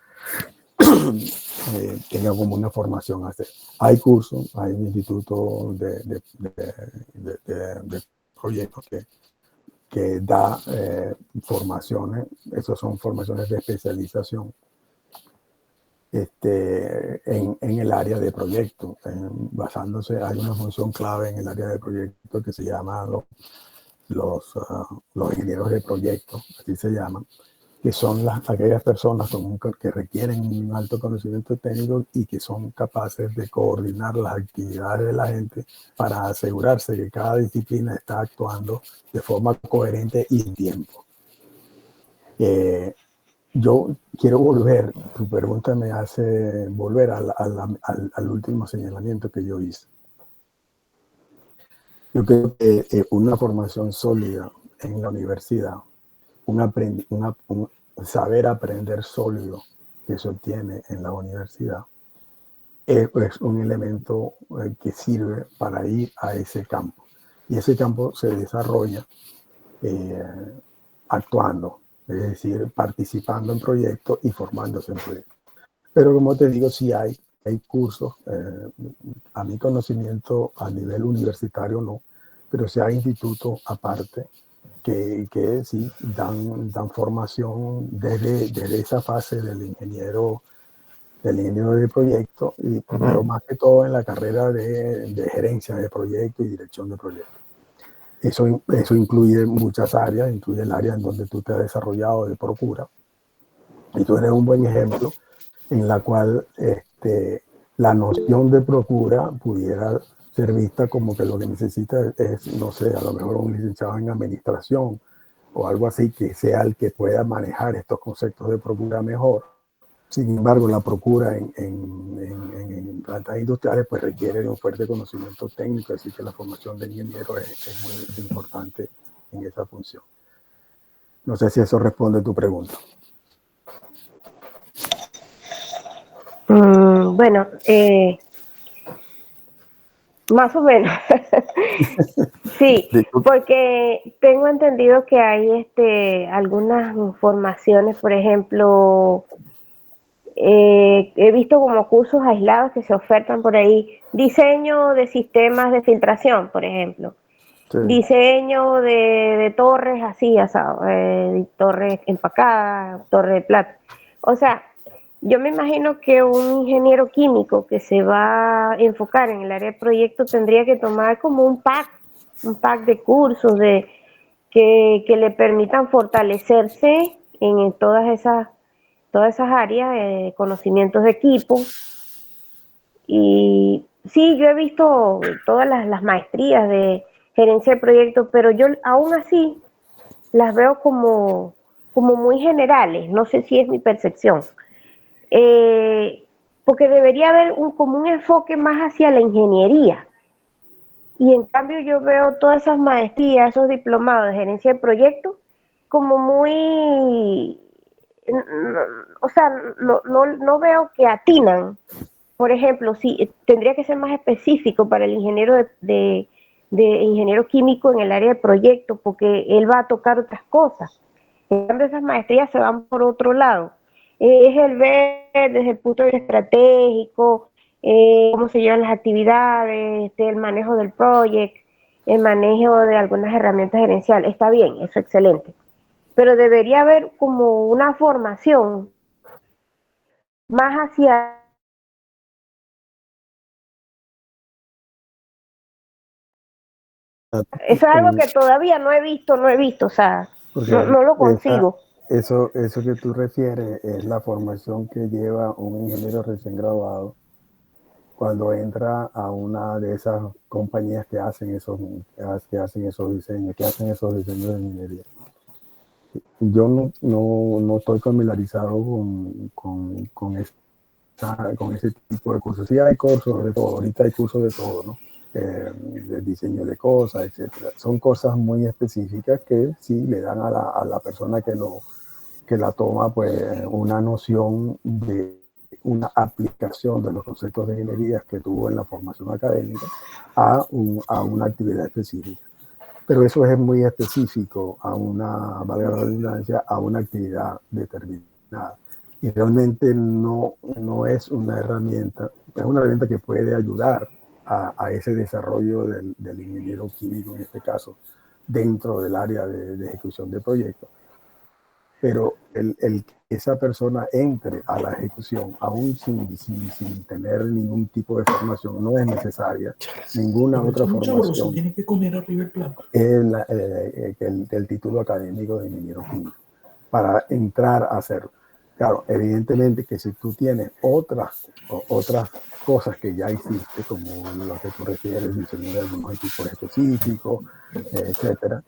tenga como una formación a hacer. Hay cursos, hay un instituto de proyectos que da formaciones, esas son formaciones de especialización en el área de proyecto, basándose, hay una función clave en el área de proyecto que se llama los ingenieros de proyecto, así se llaman, que son aquellas personas que requieren un alto conocimiento técnico y que son capaces de coordinar las actividades de la gente para asegurarse que cada disciplina está actuando de forma coherente y en tiempo. Yo quiero volver, tu pregunta me hace volver al último señalamiento que yo hice. Yo creo que una formación sólida en la universidad, un saber aprender sólido que se obtiene en la universidad, es un elemento que sirve para ir a ese campo. Y ese campo se desarrolla actuando, es decir, participando en proyectos y formándose en proyectos. Pero como te digo, sí hay cursos, a mi conocimiento a nivel universitario no, pero sí hay institutos aparte que sí dan formación desde esa fase del ingeniero de proyecto, pero más que todo en la carrera de gerencia de proyecto y dirección de proyectos. Eso incluye muchas áreas, incluye el área en donde tú te has desarrollado de procura. Y tú eres un buen ejemplo en la cual la noción de procura pudiera ser vista como que lo que necesita es, no sé, a lo mejor un licenciado en administración o algo así, que sea el que pueda manejar estos conceptos de procura mejor. Sin embargo, la procura en plantas industriales pues requiere de un fuerte conocimiento técnico, así que la formación de ingeniero es muy importante en esa función. No sé si eso responde a tu pregunta. Bueno, más o menos. Sí, porque tengo entendido que hay algunas formaciones, por ejemplo, he visto como cursos aislados que se ofertan por ahí, diseño de sistemas de filtración, por ejemplo, sí. Diseño de torres así, asado, torres empacadas, torre de plata. O sea, yo me imagino que un ingeniero químico que se va a enfocar en el área de proyecto tendría que tomar como un pack de cursos que le permitan fortalecerse en todas esas áreas, conocimientos de equipo y sí, yo he visto todas las maestrías de gerencia de proyectos, pero yo aún así las veo como muy generales, no sé si es mi percepción. Eh, Porque debería haber como un enfoque más hacia la ingeniería. Y en cambio yo veo todas esas maestrías, esos diplomados de gerencia de proyectos, como muy, o sea, no veo que atinan. Por ejemplo, si tendría que ser más específico para el ingeniero de ingeniero químico en el área de proyectos, porque él va a tocar otras cosas. En cambio, esas maestrías se van por otro lado. Es el ver desde el punto de vista estratégico, cómo se llevan las actividades, el manejo del proyecto, el manejo de algunas herramientas gerenciales. Está bien, eso es excelente. Pero debería haber como una formación más hacia... Eso es algo que todavía no he visto, o sea, no lo consigo. Eso que tú refieres es la formación que lleva un ingeniero recién graduado cuando entra a una de esas compañías que hacen esos diseños de ingeniería. Yo no estoy familiarizado con ese tipo de cursos. Sí hay cursos de todo, ahorita hay cursos de todo, ¿no? De diseño de cosas, etcétera. Son cosas muy específicas que sí le dan a la persona que la toma, pues, una noción de una aplicación de los conceptos de ingeniería que tuvo en la formación académica a una actividad específica. Pero eso es muy específico valga la redundancia, a una actividad determinada. Y realmente no es una herramienta que puede ayudar a ese desarrollo del ingeniero químico, en este caso, dentro del área de ejecución de proyectos. Pero el que esa persona entre a la ejecución, aún sin tener ningún tipo de formación, no es necesaria. Ninguna otra formación tiene que comer arriba el plato. Es el título académico de ingeniero químico para entrar a hacerlo. Claro, evidentemente que si tú tienes otras cosas que ya hiciste, como lo que tú refieres, diseño de algunos equipos específicos, etcétera,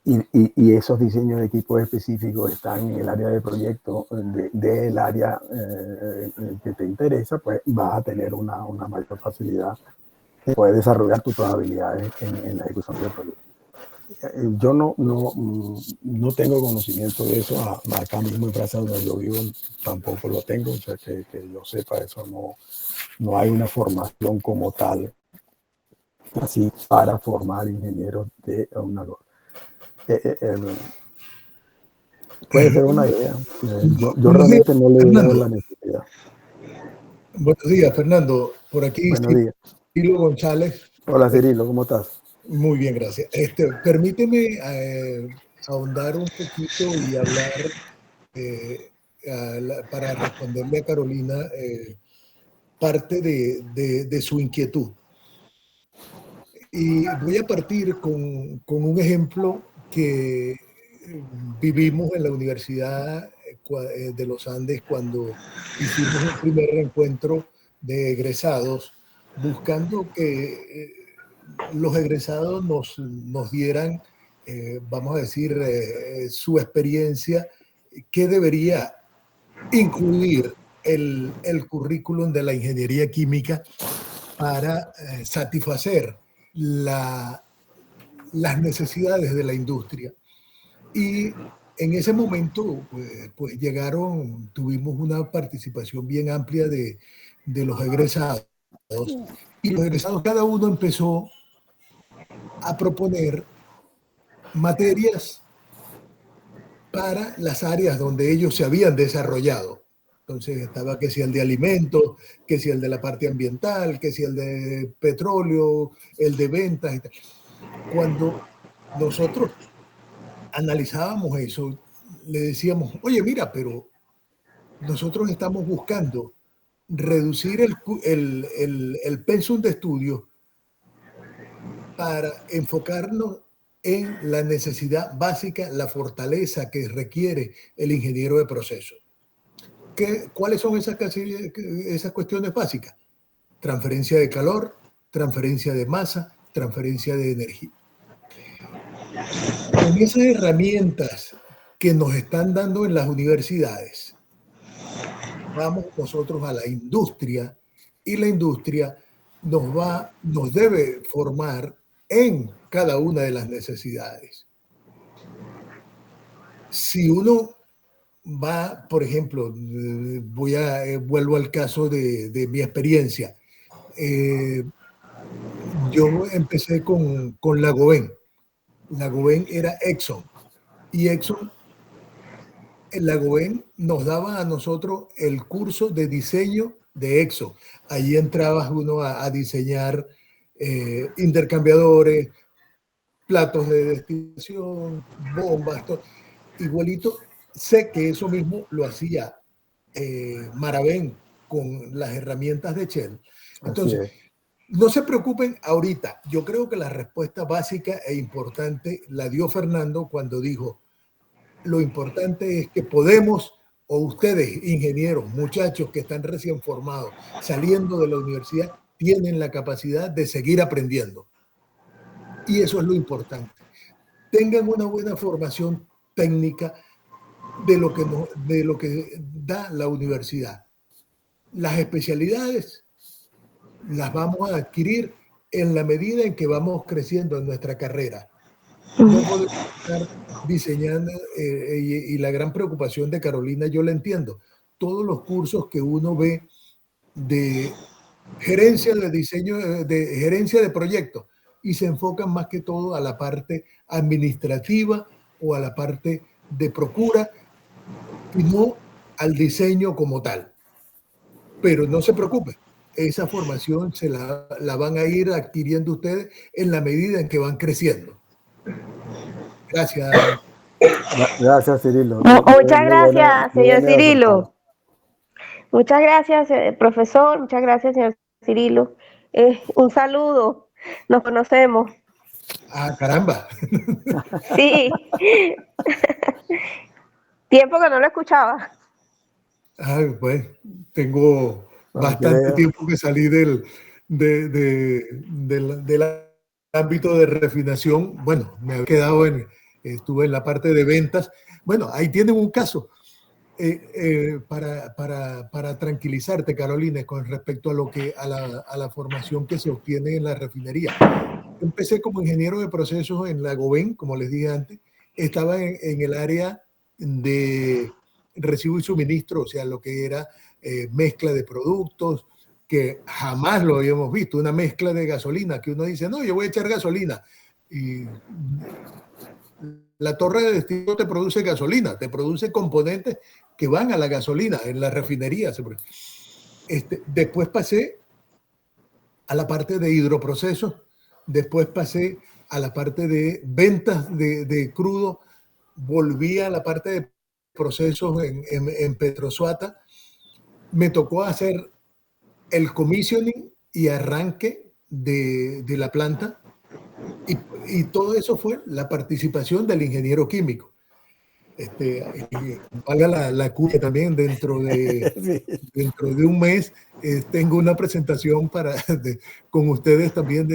y esos diseños de equipos específicos están en el área de proyecto del área que te interesa, pues vas a tener una mayor facilidad de poder desarrollar tus habilidades en la ejecución del proyecto. Yo no tengo conocimiento de eso. Acá mismo en Plaza donde yo vivo tampoco lo tengo, o sea que yo sepa, eso no hay una formación como tal así para formar ingenieros de una cosa. Puede ser una idea. Yo realmente no le veo la necesidad. Buenos días, Fernando. Por aquí, Buenos días. Cirilo González. Hola, Cirilo, ¿cómo estás? Muy bien, gracias. Permíteme ahondar un poquito y hablar para responderle a Carolina parte de su inquietud. Y voy a partir con un ejemplo que vivimos en la Universidad de los Andes cuando hicimos un primer reencuentro de egresados, buscando que los egresados nos dieran, vamos a decir, su experiencia, qué debería incluir el currículum de la ingeniería química para satisfacer las necesidades de la industria. Y en ese momento, pues tuvimos una participación bien amplia de los egresados. Y los egresados, cada uno empezó a proponer materias para las áreas donde ellos se habían desarrollado. Entonces estaba que si el de alimentos, que si el de la parte ambiental, que si el de petróleo, el de ventas y tal. Cuando nosotros analizábamos eso, le decíamos, oye, mira, pero nosotros estamos buscando reducir el pensum de estudio para enfocarnos en la necesidad básica, la fortaleza que requiere el ingeniero de proceso. ¿Cuáles son esas cuestiones básicas? Transferencia de calor, transferencia de masa, transferencia de energía. Con esas herramientas que nos están dando en las universidades, vamos nosotros a la industria y la industria nos debe formar en cada una de las necesidades. Si uno va, por ejemplo, vuelvo al caso de mi experiencia. Yo empecé con Lagoven. Lagoven era Exxon. Y Exxon, en Lagoven nos daba a nosotros el curso de diseño de Exxon. Allí entrabas uno a diseñar intercambiadores, platos de destilación, bombas, todo. Igualito, sé que eso mismo lo hacía Maravén con las herramientas de Shell. Entonces, no se preocupen ahorita. Yo creo que la respuesta básica e importante la dio Fernando cuando dijo, lo importante es que podemos, o ustedes, ingenieros, muchachos que están recién formados, saliendo de la universidad, tienen la capacidad de seguir aprendiendo. Y eso es lo importante. Tengan una buena formación técnica de lo que da la universidad. Las especialidades las vamos a adquirir en la medida en que vamos creciendo en nuestra carrera. No podemos estar diseñando, y la gran preocupación de Carolina yo la entiendo. Todos los cursos que uno ve de gerencia de diseño, de gerencia de proyectos, y se enfocan más que todo a la parte administrativa o a la parte de procura y no al diseño como tal. Pero no se preocupen, esa formación se la van a ir adquiriendo ustedes en la medida en que van creciendo. Gracias. Gracias, Cirilo. Muchas gracias, señor Cirilo. Muchas gracias, profesor. Muchas gracias, señor Cirilo. Un saludo. Nos conocemos. Ah, caramba. Sí. Tiempo que no lo escuchaba. Ay, pues, tengo bastante tiempo que salí del ámbito de refinación. Bueno, me había quedado estuve en la parte de ventas. Bueno, ahí tienen un caso. Para tranquilizarte, Carolina, con respecto a la formación que se obtiene en la refinería. Empecé como ingeniero de procesos en Lagoven, como les dije antes. Estaba en el área de recibo y suministro, o sea, lo que era mezcla de productos, que jamás lo habíamos visto, una mezcla de gasolina, que uno dice, no, yo voy a echar gasolina. Y la torre de destino te produce gasolina, te produce componentes que van a la gasolina en la refinería. Después pasé a la parte de hidroprocesos, después pasé a la parte de ventas de crudo, volví a la parte de procesos en Petrosuata. Me tocó hacer el commissioning y arranque de la planta, y todo eso fue la participación del ingeniero químico. Valga la cuña también, dentro de un mes tengo una presentación con ustedes también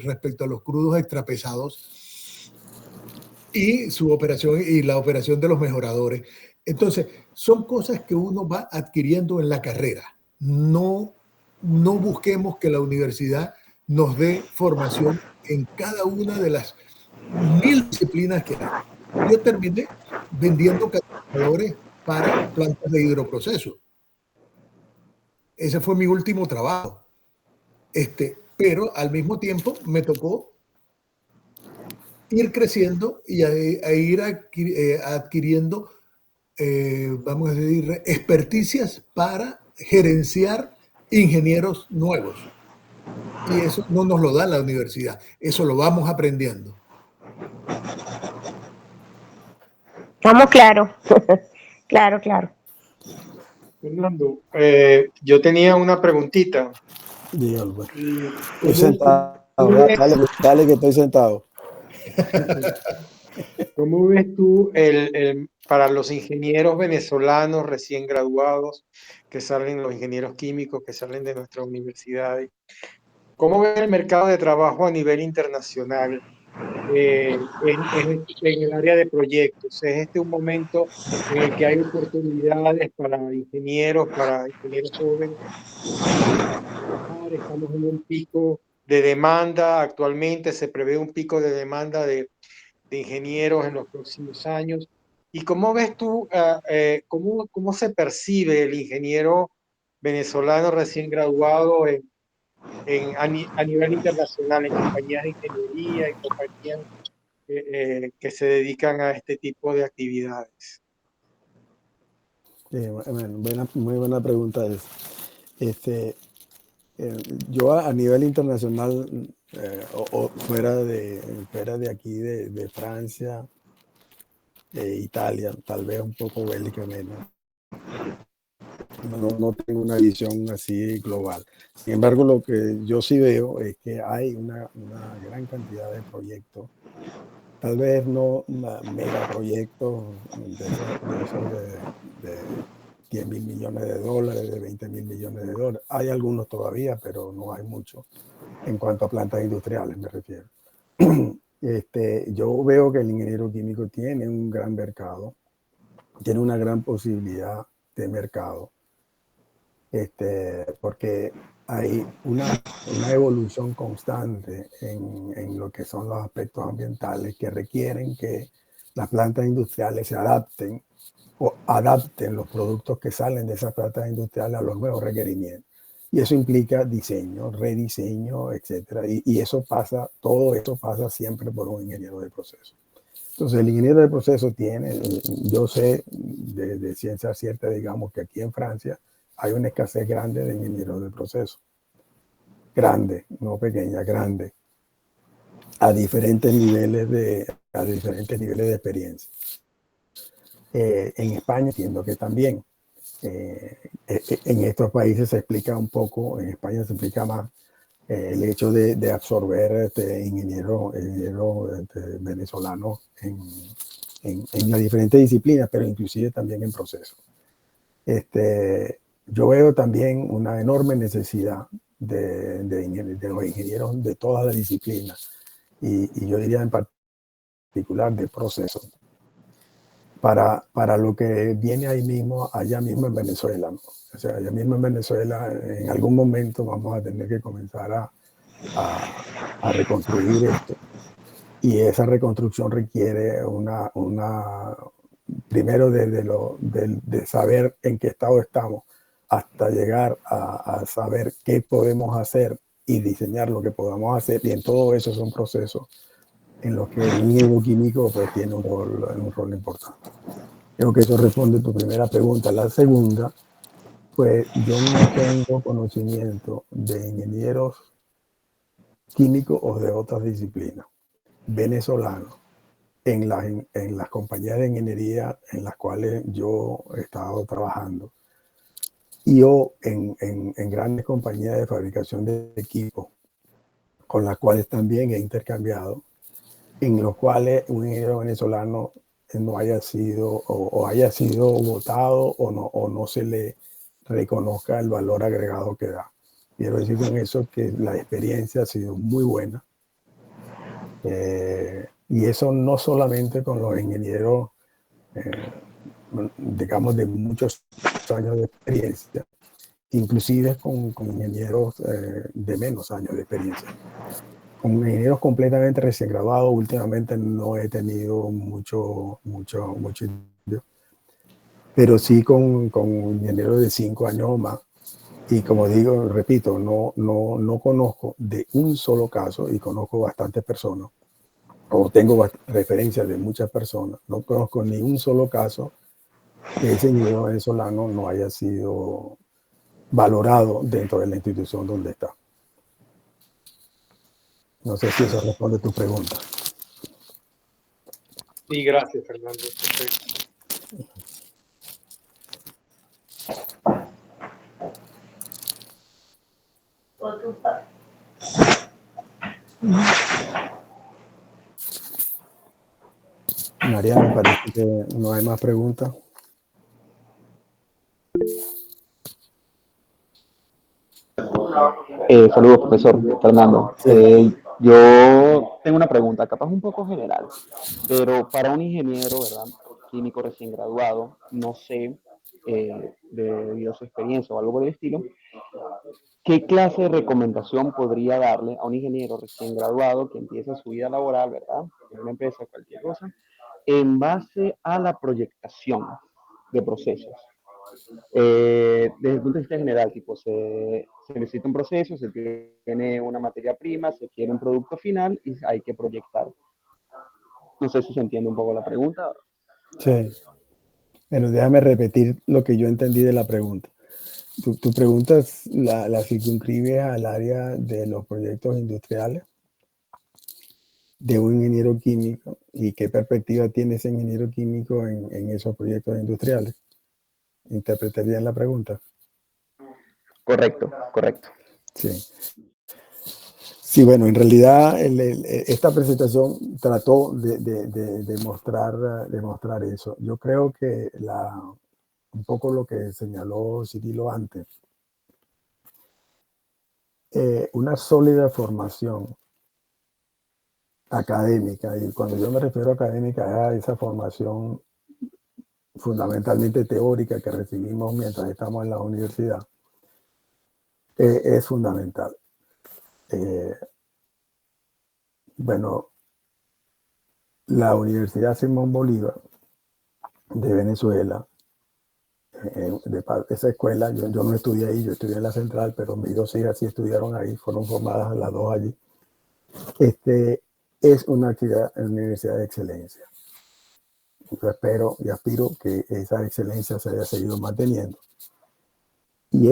respecto a los crudos extrapesados y su operación y la operación de los mejoradores. Entonces, son cosas que uno va adquiriendo en la carrera. No busquemos que la universidad nos dé formación en cada una de las 1000 disciplinas que hay. Yo terminé vendiendo catalizadores para plantas de hidroproceso. Ese fue mi último trabajo. Pero al mismo tiempo me tocó ir creciendo y a ir adquiriendo, vamos a decir, experticias para gerenciar ingenieros nuevos. Y eso no nos lo da la universidad, eso lo vamos aprendiendo. Estamos claros. Claro. Fernando, yo tenía una preguntita. Dígalo, estoy sentado. Dale que estoy sentado. ¿Cómo ves tú para los ingenieros venezolanos recién graduados, que salen, los ingenieros químicos que salen de nuestras universidades, ¿Cómo ves el mercado de trabajo a nivel internacional en el área de proyectos? ¿Es este un momento en el que hay oportunidades para ingenieros jóvenes? Estamos en un pico de demanda actualmente, se prevé un pico de demanda de ingenieros en los próximos años. ¿Y cómo ves tú, cómo se percibe el ingeniero venezolano recién graduado a nivel internacional, en compañías de ingeniería, en compañías que se dedican a este tipo de actividades? Bueno, muy buena pregunta es. Este, eh, yo a nivel internacional, o fuera de aquí, de Francia, Italia, tal vez un poco Bélgica menos. No tengo una visión así global. Sin embargo, lo que yo sí veo es que hay una gran cantidad de proyectos, tal vez no megaproyectos de esos de 10.000 millones de dólares, de 20.000 millones de dólares. Hay algunos todavía, pero no hay mucho en cuanto a plantas industriales, me refiero. Yo veo que el ingeniero químico tiene un gran mercado, tiene una gran posibilidad de mercado, porque hay una evolución constante en lo que son los aspectos ambientales que requieren que las plantas industriales se adapten o adapten los productos que salen de esas plantas industriales a los nuevos requerimientos. Y eso implica diseño, rediseño, etcétera. Y eso pasa, todo eso pasa siempre por un ingeniero de proceso. Entonces, el ingeniero de proceso tiene, yo sé de ciencia cierta, digamos, que aquí en Francia hay una escasez grande de ingenieros de proceso. Grande, no pequeña, grande. A diferentes niveles de experiencia. En España entiendo que también. En estos países se explica un poco, en España se explica más el hecho de absorber ingenieros venezolanos en las diferentes disciplinas, pero inclusive también en procesos. Yo veo también una enorme necesidad de los ingenieros de todas las disciplinas y yo diría en particular de procesos para lo que viene ahí mismo, allá mismo en Venezuela, ¿no? O sea, allá mismo en Venezuela, en algún momento vamos a tener que comenzar a reconstruir esto. Y esa reconstrucción requiere primero de saber en qué estado estamos, hasta llegar a saber qué podemos hacer y diseñar lo que podamos hacer. Y en todo eso son procesos en los que el ingeniero químico pues, tiene un rol importante. Creo que eso responde a tu primera pregunta. La segunda, pues yo no tengo conocimiento de ingenieros químicos o de otras disciplinas venezolanos en las compañías de ingeniería en las cuales yo he estado trabajando y o en grandes compañías de fabricación de equipos con las cuales también he intercambiado, en los cuales un ingeniero venezolano no haya sido o haya sido votado o no se le reconozca el valor agregado que da. Quiero decir con eso que la experiencia ha sido muy buena. Y eso no solamente con los ingenieros, digamos, de muchos años de experiencia, inclusive con ingenieros de menos años de experiencia. Con ingenieros completamente recién graduados, últimamente no he tenido mucho, pero sí con ingenieros de 5 años o más. Y como digo, repito, no conozco de un solo caso, y conozco bastantes personas, o tengo referencias de muchas personas, no conozco ni un solo caso que ese ingeniero venezolano no haya sido valorado dentro de la institución donde está. No sé si eso responde a tu pregunta. Sí, gracias, Fernando. Perfecto. María, me parece que no hay más preguntas. Saludos, profesor Fernando. Yo tengo una pregunta, capaz un poco general, pero para un ingeniero, ¿verdad? Químico recién graduado, no sé, debido a su experiencia o algo por el estilo, ¿qué clase de recomendación podría darle a un ingeniero recién graduado que empieza su vida laboral, ¿verdad? En una empresa, cualquier cosa, en base a la proyectación de procesos? Desde el punto de vista general, tipo, se necesita un proceso, se tiene una materia prima, se quiere un producto final y hay que proyectar. No sé si se entiende un poco la pregunta. Sí. Bueno, déjame repetir lo que yo entendí de la pregunta. Tu pregunta la circunscribe al área de los proyectos industriales de un ingeniero químico y qué perspectiva tiene ese ingeniero químico en esos proyectos industriales. ¿Interpreté bien la pregunta? Correcto, correcto. Sí. Sí, bueno, en realidad esta presentación trató de mostrar eso. Yo creo que un poco lo que señaló Cirilo antes, una sólida formación académica, y cuando yo me refiero a académica es a esa formación fundamentalmente teórica que recibimos mientras estamos en la universidad, es fundamental. Bueno, la Universidad Simón Bolívar de Venezuela, esa escuela, yo no estudié ahí, yo estudié en la Central, pero mis dos hijas sí estudiaron ahí, fueron formadas las dos allí. Es una universidad de excelencia. Yo espero y aspiro que esa excelencia se haya seguido manteniendo. Y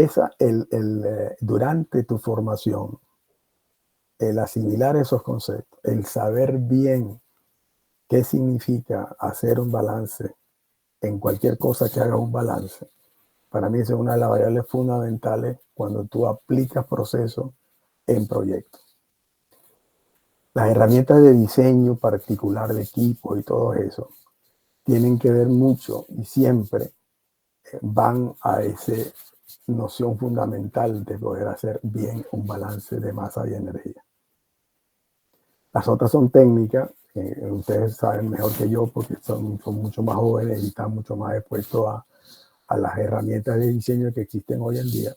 durante tu formación, el asimilar esos conceptos, el saber bien qué significa hacer un balance en cualquier cosa que haga un balance, para mí esa es una de las variables fundamentales cuando tú aplicas procesos en proyectos. Las herramientas de diseño particular de equipos y todo eso tienen que ver mucho y siempre van a esa noción fundamental de poder hacer bien un balance de masa y energía. Las otras son técnicas, ustedes saben mejor que yo porque son mucho más jóvenes y están mucho más expuestos a las herramientas de diseño que existen hoy en día.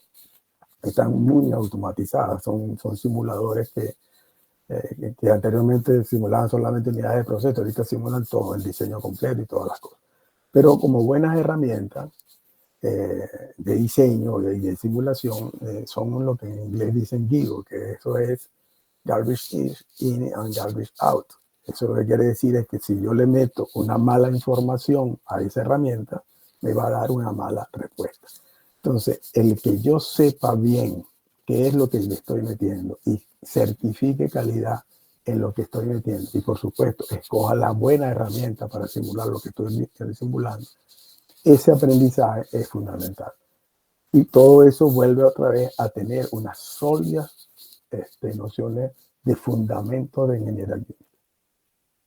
Están muy automatizadas, son simuladores que anteriormente simulaban solamente unidades de proceso, ahorita simulan todo, el diseño completo y todas las cosas. Pero como buenas herramientas de diseño y de simulación, son lo que en inglés dicen GIGO, que eso es garbage in and garbage out. Eso lo que quiere decir es que si yo le meto una mala información a esa herramienta, me va a dar una mala respuesta. Entonces, el que yo sepa bien qué es lo que le estoy metiendo y certifique calidad en lo que estoy metiendo y, por supuesto, escoja la buena herramienta para simular lo que estoy simulando, ese aprendizaje es fundamental. Y todo eso vuelve otra vez a tener unas sólidas nociones de fundamento de ingeniería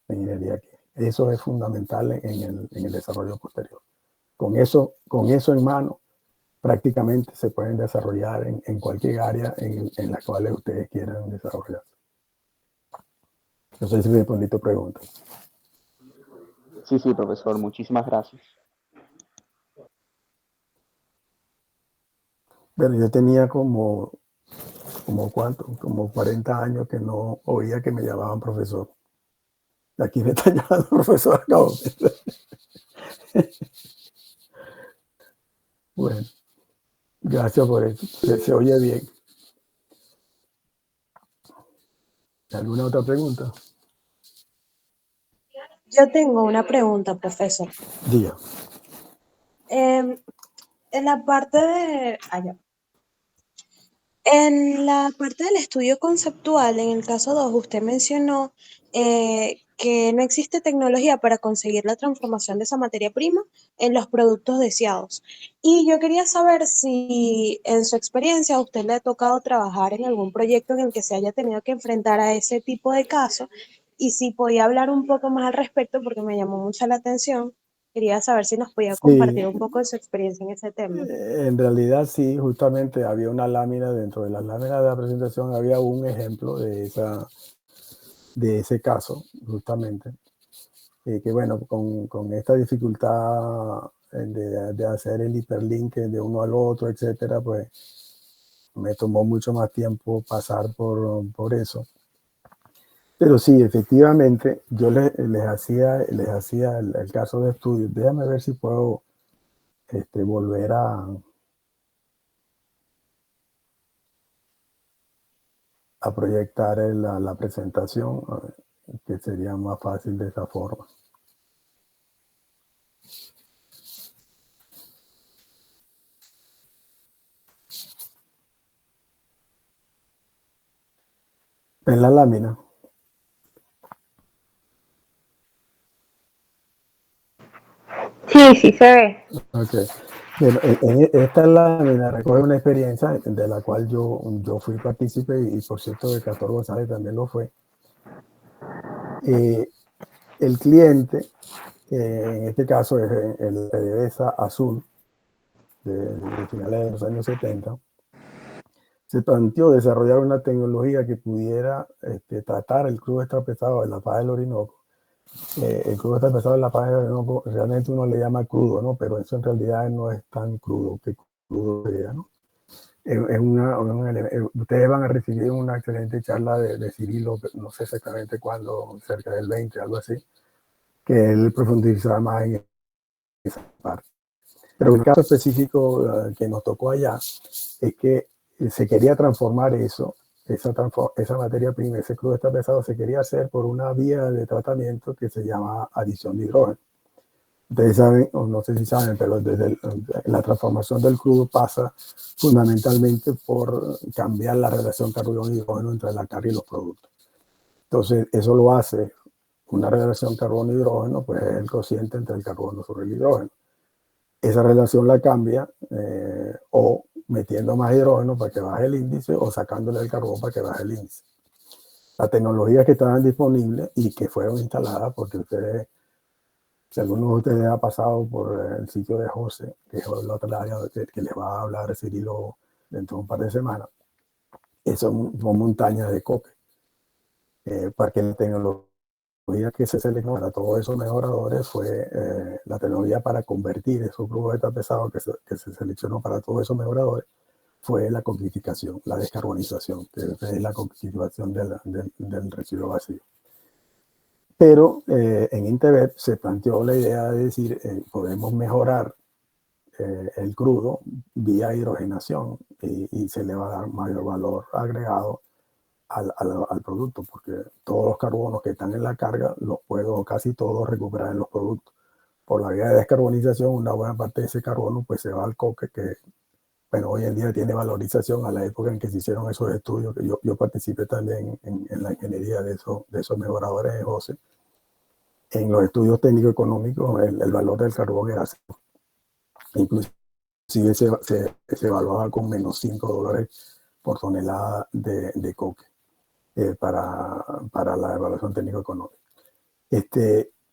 química. Eso es fundamental en el desarrollo posterior. Con eso en mano, prácticamente se pueden desarrollar en cualquier área en la cual ustedes quieran desarrollarse. No sé si respondí tu pregunta. Sí, profesor, muchísimas gracias. Bueno, yo tenía como 40 años que no oía que me llamaban profesor. Aquí me están llamando profesor. No. Bueno, gracias por eso. Se oye bien. ¿Alguna otra pregunta? Yo tengo una pregunta, profesor. Diga. En la parte de En la parte del estudio conceptual, en el caso 2, usted mencionó que no existe tecnología para conseguir la transformación de esa materia prima en los productos deseados. Y yo quería saber si en su experiencia a usted le ha tocado trabajar en algún proyecto en el que se haya tenido que enfrentar a ese tipo de casos y si podía hablar un poco más al respecto porque me llamó mucho la atención Quería saber si nos podía Sí, compartir un poco de su experiencia en ese tema. en realidad sí, justamente había una lámina, dentro de las láminas de la presentación había un ejemplo de ese caso, justamente. Que bueno, con esta dificultad de hacer el hiperlink de uno al otro, etcétera, pues me tomó mucho más tiempo pasar por eso. Pero sí, efectivamente, yo les hacía el caso de estudio. Déjame ver si puedo volver a proyectar la presentación, que sería más fácil de esa forma. En la lámina. Sí, sí se ve. Okay. Bueno, en esta lámina recoge una experiencia de la cual yo fui partícipe y por cierto que Castor González también lo fue. El cliente, en este caso es el PDVSA Azul de finales de los años 70, se planteó desarrollar una tecnología que pudiera tratar el crudo extrapesado de la faja del Orinoco. El crudo extrapesado de la faja del Orinoco realmente uno le llama crudo, ¿no? Pero eso en realidad no es tan crudo que crudo sería, ¿no? Ustedes van a recibir una excelente charla de Cirilo, no sé exactamente cuándo, cerca del 20, algo así, que él profundizará más en esa parte. Pero el caso específico que nos tocó allá es que se quería transformar esa materia prima, ese crudo está pesado, se quería hacer por una vía de tratamiento que se llama adición de hidrógeno. Ustedes saben, o no sé si saben, pero desde la transformación del crudo pasa fundamentalmente por cambiar la relación carbono-hidrógeno entre la carga y los productos. Entonces, eso lo hace una relación carbono-hidrógeno, pues es el cociente entre el carbono sobre el hidrógeno. Esa relación la cambia o metiendo más hidrógeno para que baje el índice o sacándole el carbón para que baje el índice. Las tecnologías que estaban disponibles y que fueron instaladas, porque ustedes, si alguno de ustedes ha pasado por el sitio de José, que es la otra área que les va a hablar Cirilo dentro de un par de semanas, son montañas de coque. Para que la tecnología que se seleccionó para todos esos mejoradores fue la tecnología para convertir esos crudos pesados que se seleccionó para todos esos mejoradores fue la coquitificación, la descarbonización, que es la coquitificación del residuo vacío. Pero en Intevet se planteó la idea de decir, podemos mejorar el crudo vía hidrogenación y se le va a dar mayor valor agregado al producto, porque todos los carbonos que están en la carga los puedo casi todos recuperar en los productos. Por la vía de descarbonización, una buena parte de ese carbono pues se va al coque, que bueno, hoy en día tiene valorización. A la época en que se hicieron esos estudios, que yo participé también en la ingeniería de esos mejoradores de José. En los estudios técnico-económicos, el valor del carbón era cero. Inclusive se evaluaba con menos $5 por tonelada de coque para la evaluación técnico-económica.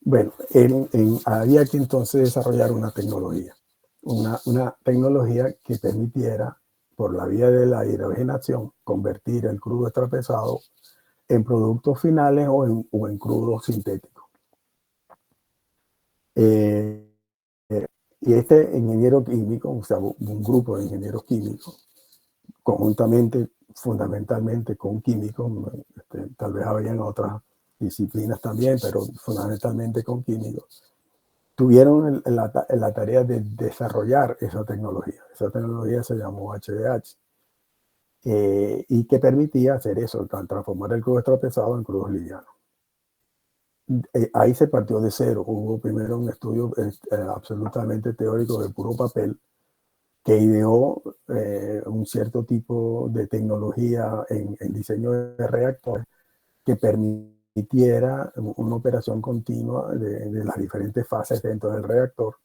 Bueno, había que entonces desarrollar una tecnología. Una tecnología que permitiera, por la vía de la hidrogenación, convertir el crudo extrapesado en productos finales o en crudo sintético. Y este ingeniero químico, o sea, un grupo de ingenieros químicos, conjuntamente, fundamentalmente con químicos, tal vez habían otras disciplinas también, pero fundamentalmente con químicos, tuvieron la tarea de desarrollar esa tecnología. Esa tecnología se llamó HDH y que permitía hacer eso, transformar el crudo extrapesado en crudos livianos. Ahí se partió de cero. Hubo primero un estudio absolutamente teórico de puro papel que ideó un cierto tipo de tecnología en diseño de reactores que permitiera una operación continua de las diferentes fases dentro del reactor.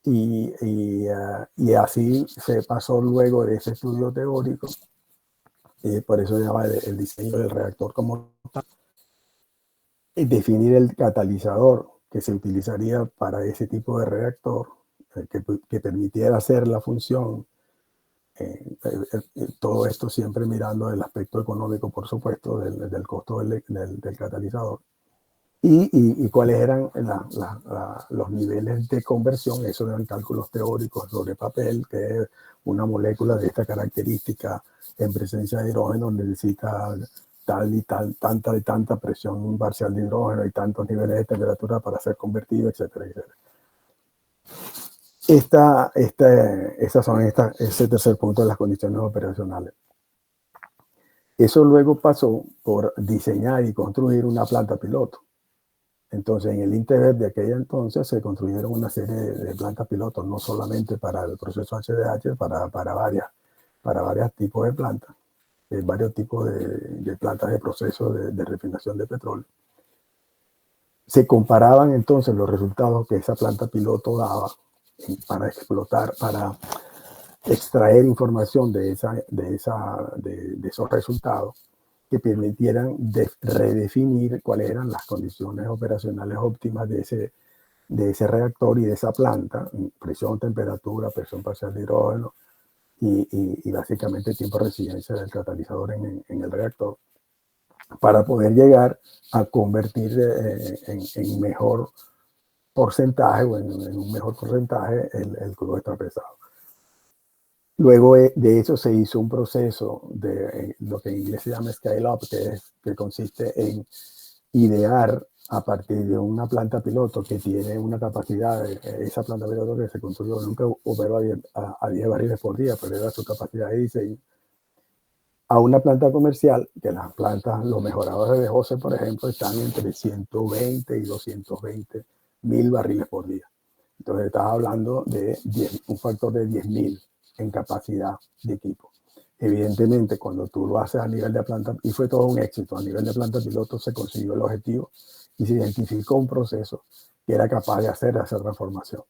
Y así se pasó luego de ese estudio teórico, por eso se llama el diseño del reactor como tal, y definir el catalizador que se utilizaría para ese tipo de reactor, que permitiera hacer la función. Todo esto siempre mirando el aspecto económico, por supuesto, del costo del catalizador. Y cuáles eran los niveles de conversión. Eso eran cálculos teóricos sobre papel, que una molécula de esta característica en presencia de hidrógeno necesita tal y tal, tanta y tanta presión parcial de hidrógeno y tantos niveles de temperatura para ser convertido, etcétera, etcétera. Ese tercer punto de las condiciones operacionales. Eso luego pasó por diseñar y construir una planta piloto. Entonces, en el Internet de aquella entonces se construyeron una serie de plantas pilotos, no solamente para el proceso HDH, para varios tipos de plantas, varios tipos de plantas de proceso de refinación de petróleo. Se comparaban entonces los resultados que esa planta piloto daba para explotar, para extraer información de esos resultados que permitieran redefinir cuáles eran las condiciones operacionales óptimas de ese reactor y de esa planta, presión, temperatura, presión parcial de hidrógeno y básicamente tiempo de residencia del catalizador en el reactor, para poder llegar a convertir en mejor porcentaje o en un mejor porcentaje el crudo extra pesado. Luego de eso se hizo un proceso de lo que en inglés se llama scale up, que consiste en idear a partir de una planta piloto que tiene una capacidad, esa planta piloto que se construyó, nunca operó a 10 barriles por día, pero era su capacidad de diseño, a una planta comercial, que las plantas, los mejoradores de José, por ejemplo, están entre 120 y 220 mil barriles por día. Entonces estás hablando de un factor de 10.000 en capacidad de equipo. Evidentemente, cuando tú lo haces a nivel de planta, y fue todo un éxito, a nivel de planta piloto se consiguió el objetivo y se identificó un proceso que era capaz de hacer esa transformación.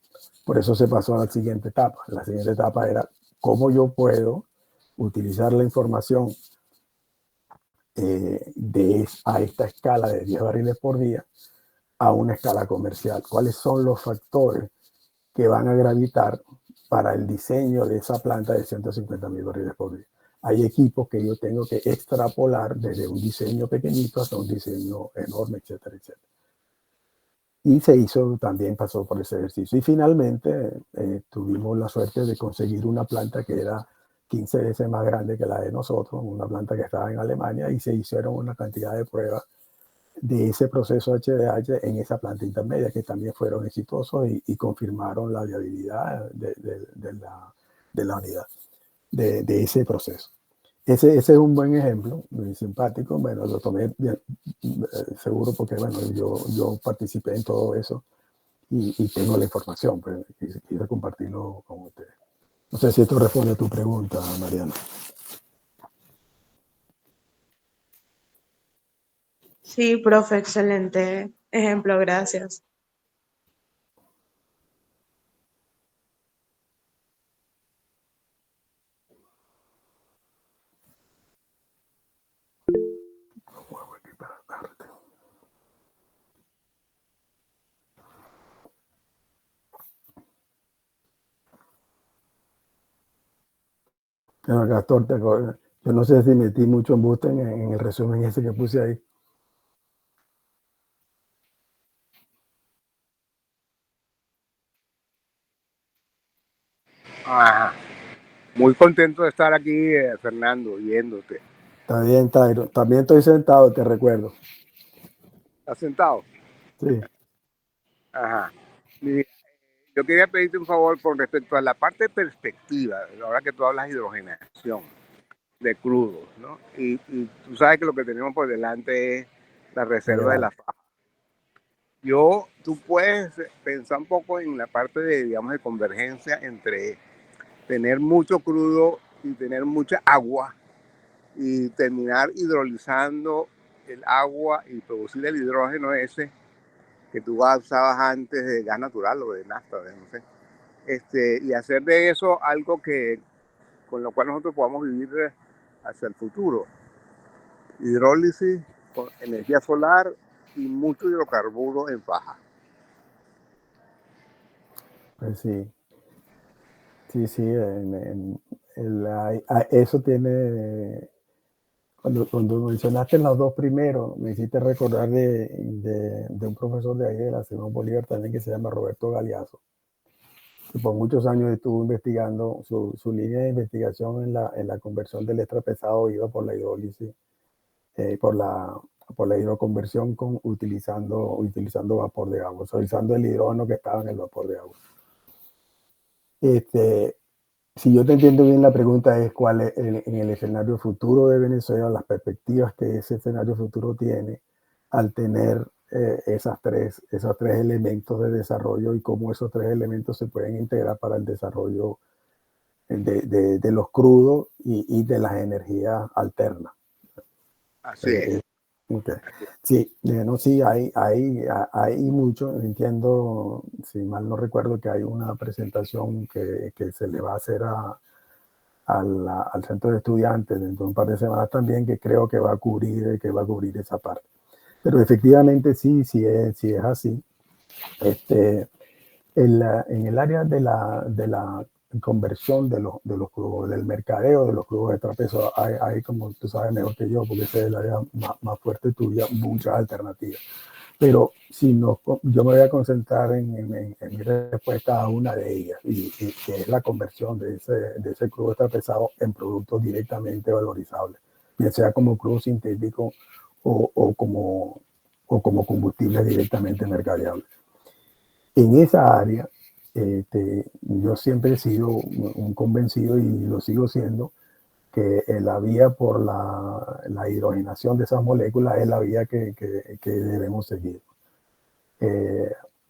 Por eso se pasó a la siguiente etapa. La siguiente etapa era cómo yo puedo utilizar la información a esta escala de 10 barriles por día a una escala comercial. ¿Cuáles son los factores que van a gravitar para el diseño de esa planta de 150.000 barriles por día? Hay equipos que yo tengo que extrapolar desde un diseño pequeñito hasta un diseño enorme, etcétera, etcétera. Y también pasó por ese ejercicio. Y finalmente tuvimos la suerte de conseguir una planta que era 15 veces más grande que la de nosotros, una planta que estaba en Alemania, y se hicieron una cantidad de pruebas de ese proceso HDH en esa planta intermedia, que también fueron exitosos y confirmaron la viabilidad de la unidad, de ese proceso. Ese es un buen ejemplo, muy simpático. Bueno, lo tomé bien, seguro porque bueno, yo participé en todo eso y tengo la información, pues quise compartirlo con ustedes. No sé si esto responde a tu pregunta, Mariana. Sí, profe, excelente ejemplo, gracias. Pero, Gastón, yo no sé si metí mucho embuste en el resumen ese que puse ahí. Ajá. Muy contento de estar aquí, Fernando, viéndote. Está bien, Tairo. También estoy sentado, te recuerdo. ¿Estás sentado? Sí. Ajá. Mira, yo quería pedirte un favor con respecto a la parte de perspectiva, ahora que tú hablas de hidrogenación de crudos, ¿no? Y tú sabes que lo que tenemos por delante es la reserva de la faja. Tú puedes pensar un poco en la parte de, digamos, de convergencia entre tener mucho crudo y tener mucha agua y terminar hidrolizando el agua y producir el hidrógeno ese que tú usabas antes de gas natural o de nafta, no sé. Y hacer de eso algo con lo cual nosotros podamos vivir hacia el futuro. Hidrólisis con energía solar y mucho hidrocarburo en faja. Sí, sí, sí. Eso tiene. Cuando mencionaste los dos primeros, me hiciste recordar de un profesor de ahí de la Simón Bolívar también que se llama Roberto Galeazzo, que por muchos años estuvo investigando, su línea de investigación en la conversión del extra pesado iba por la hidrólisis, por la hidroconversión utilizando vapor de agua, utilizando el hidrógeno que estaba en el vapor de agua. Si yo te entiendo bien, la pregunta es cuál es en el escenario futuro de Venezuela, las perspectivas que ese escenario futuro tiene al tener esos tres elementos de desarrollo y cómo esos tres elementos se pueden integrar para el desarrollo de los crudos y de las energías alternas. Así es. Okay. Sí, no, sí, hay mucho. Entiendo, si mal no recuerdo, que hay una presentación que se le va a hacer al centro de estudiantes dentro de un par de semanas también, que creo que va a cubrir esa parte. Pero efectivamente sí es así. En el área de la conversión de los cubos, del mercadeo de los cubos de trapezo, hay, como tú sabes mejor que yo, porque ese es el área más fuerte tuya, muchas alternativas. Pero yo me voy a concentrar en mi respuesta a una de ellas, y que es la conversión de ese crudo extrapesado en productos directamente valorizables, ya sea como crudo sintético o como combustibles directamente mercadeables. En esa área, yo siempre he sido un convencido, y lo sigo siendo, que la vía por la hidrogenación de esas moléculas es la vía que debemos seguir.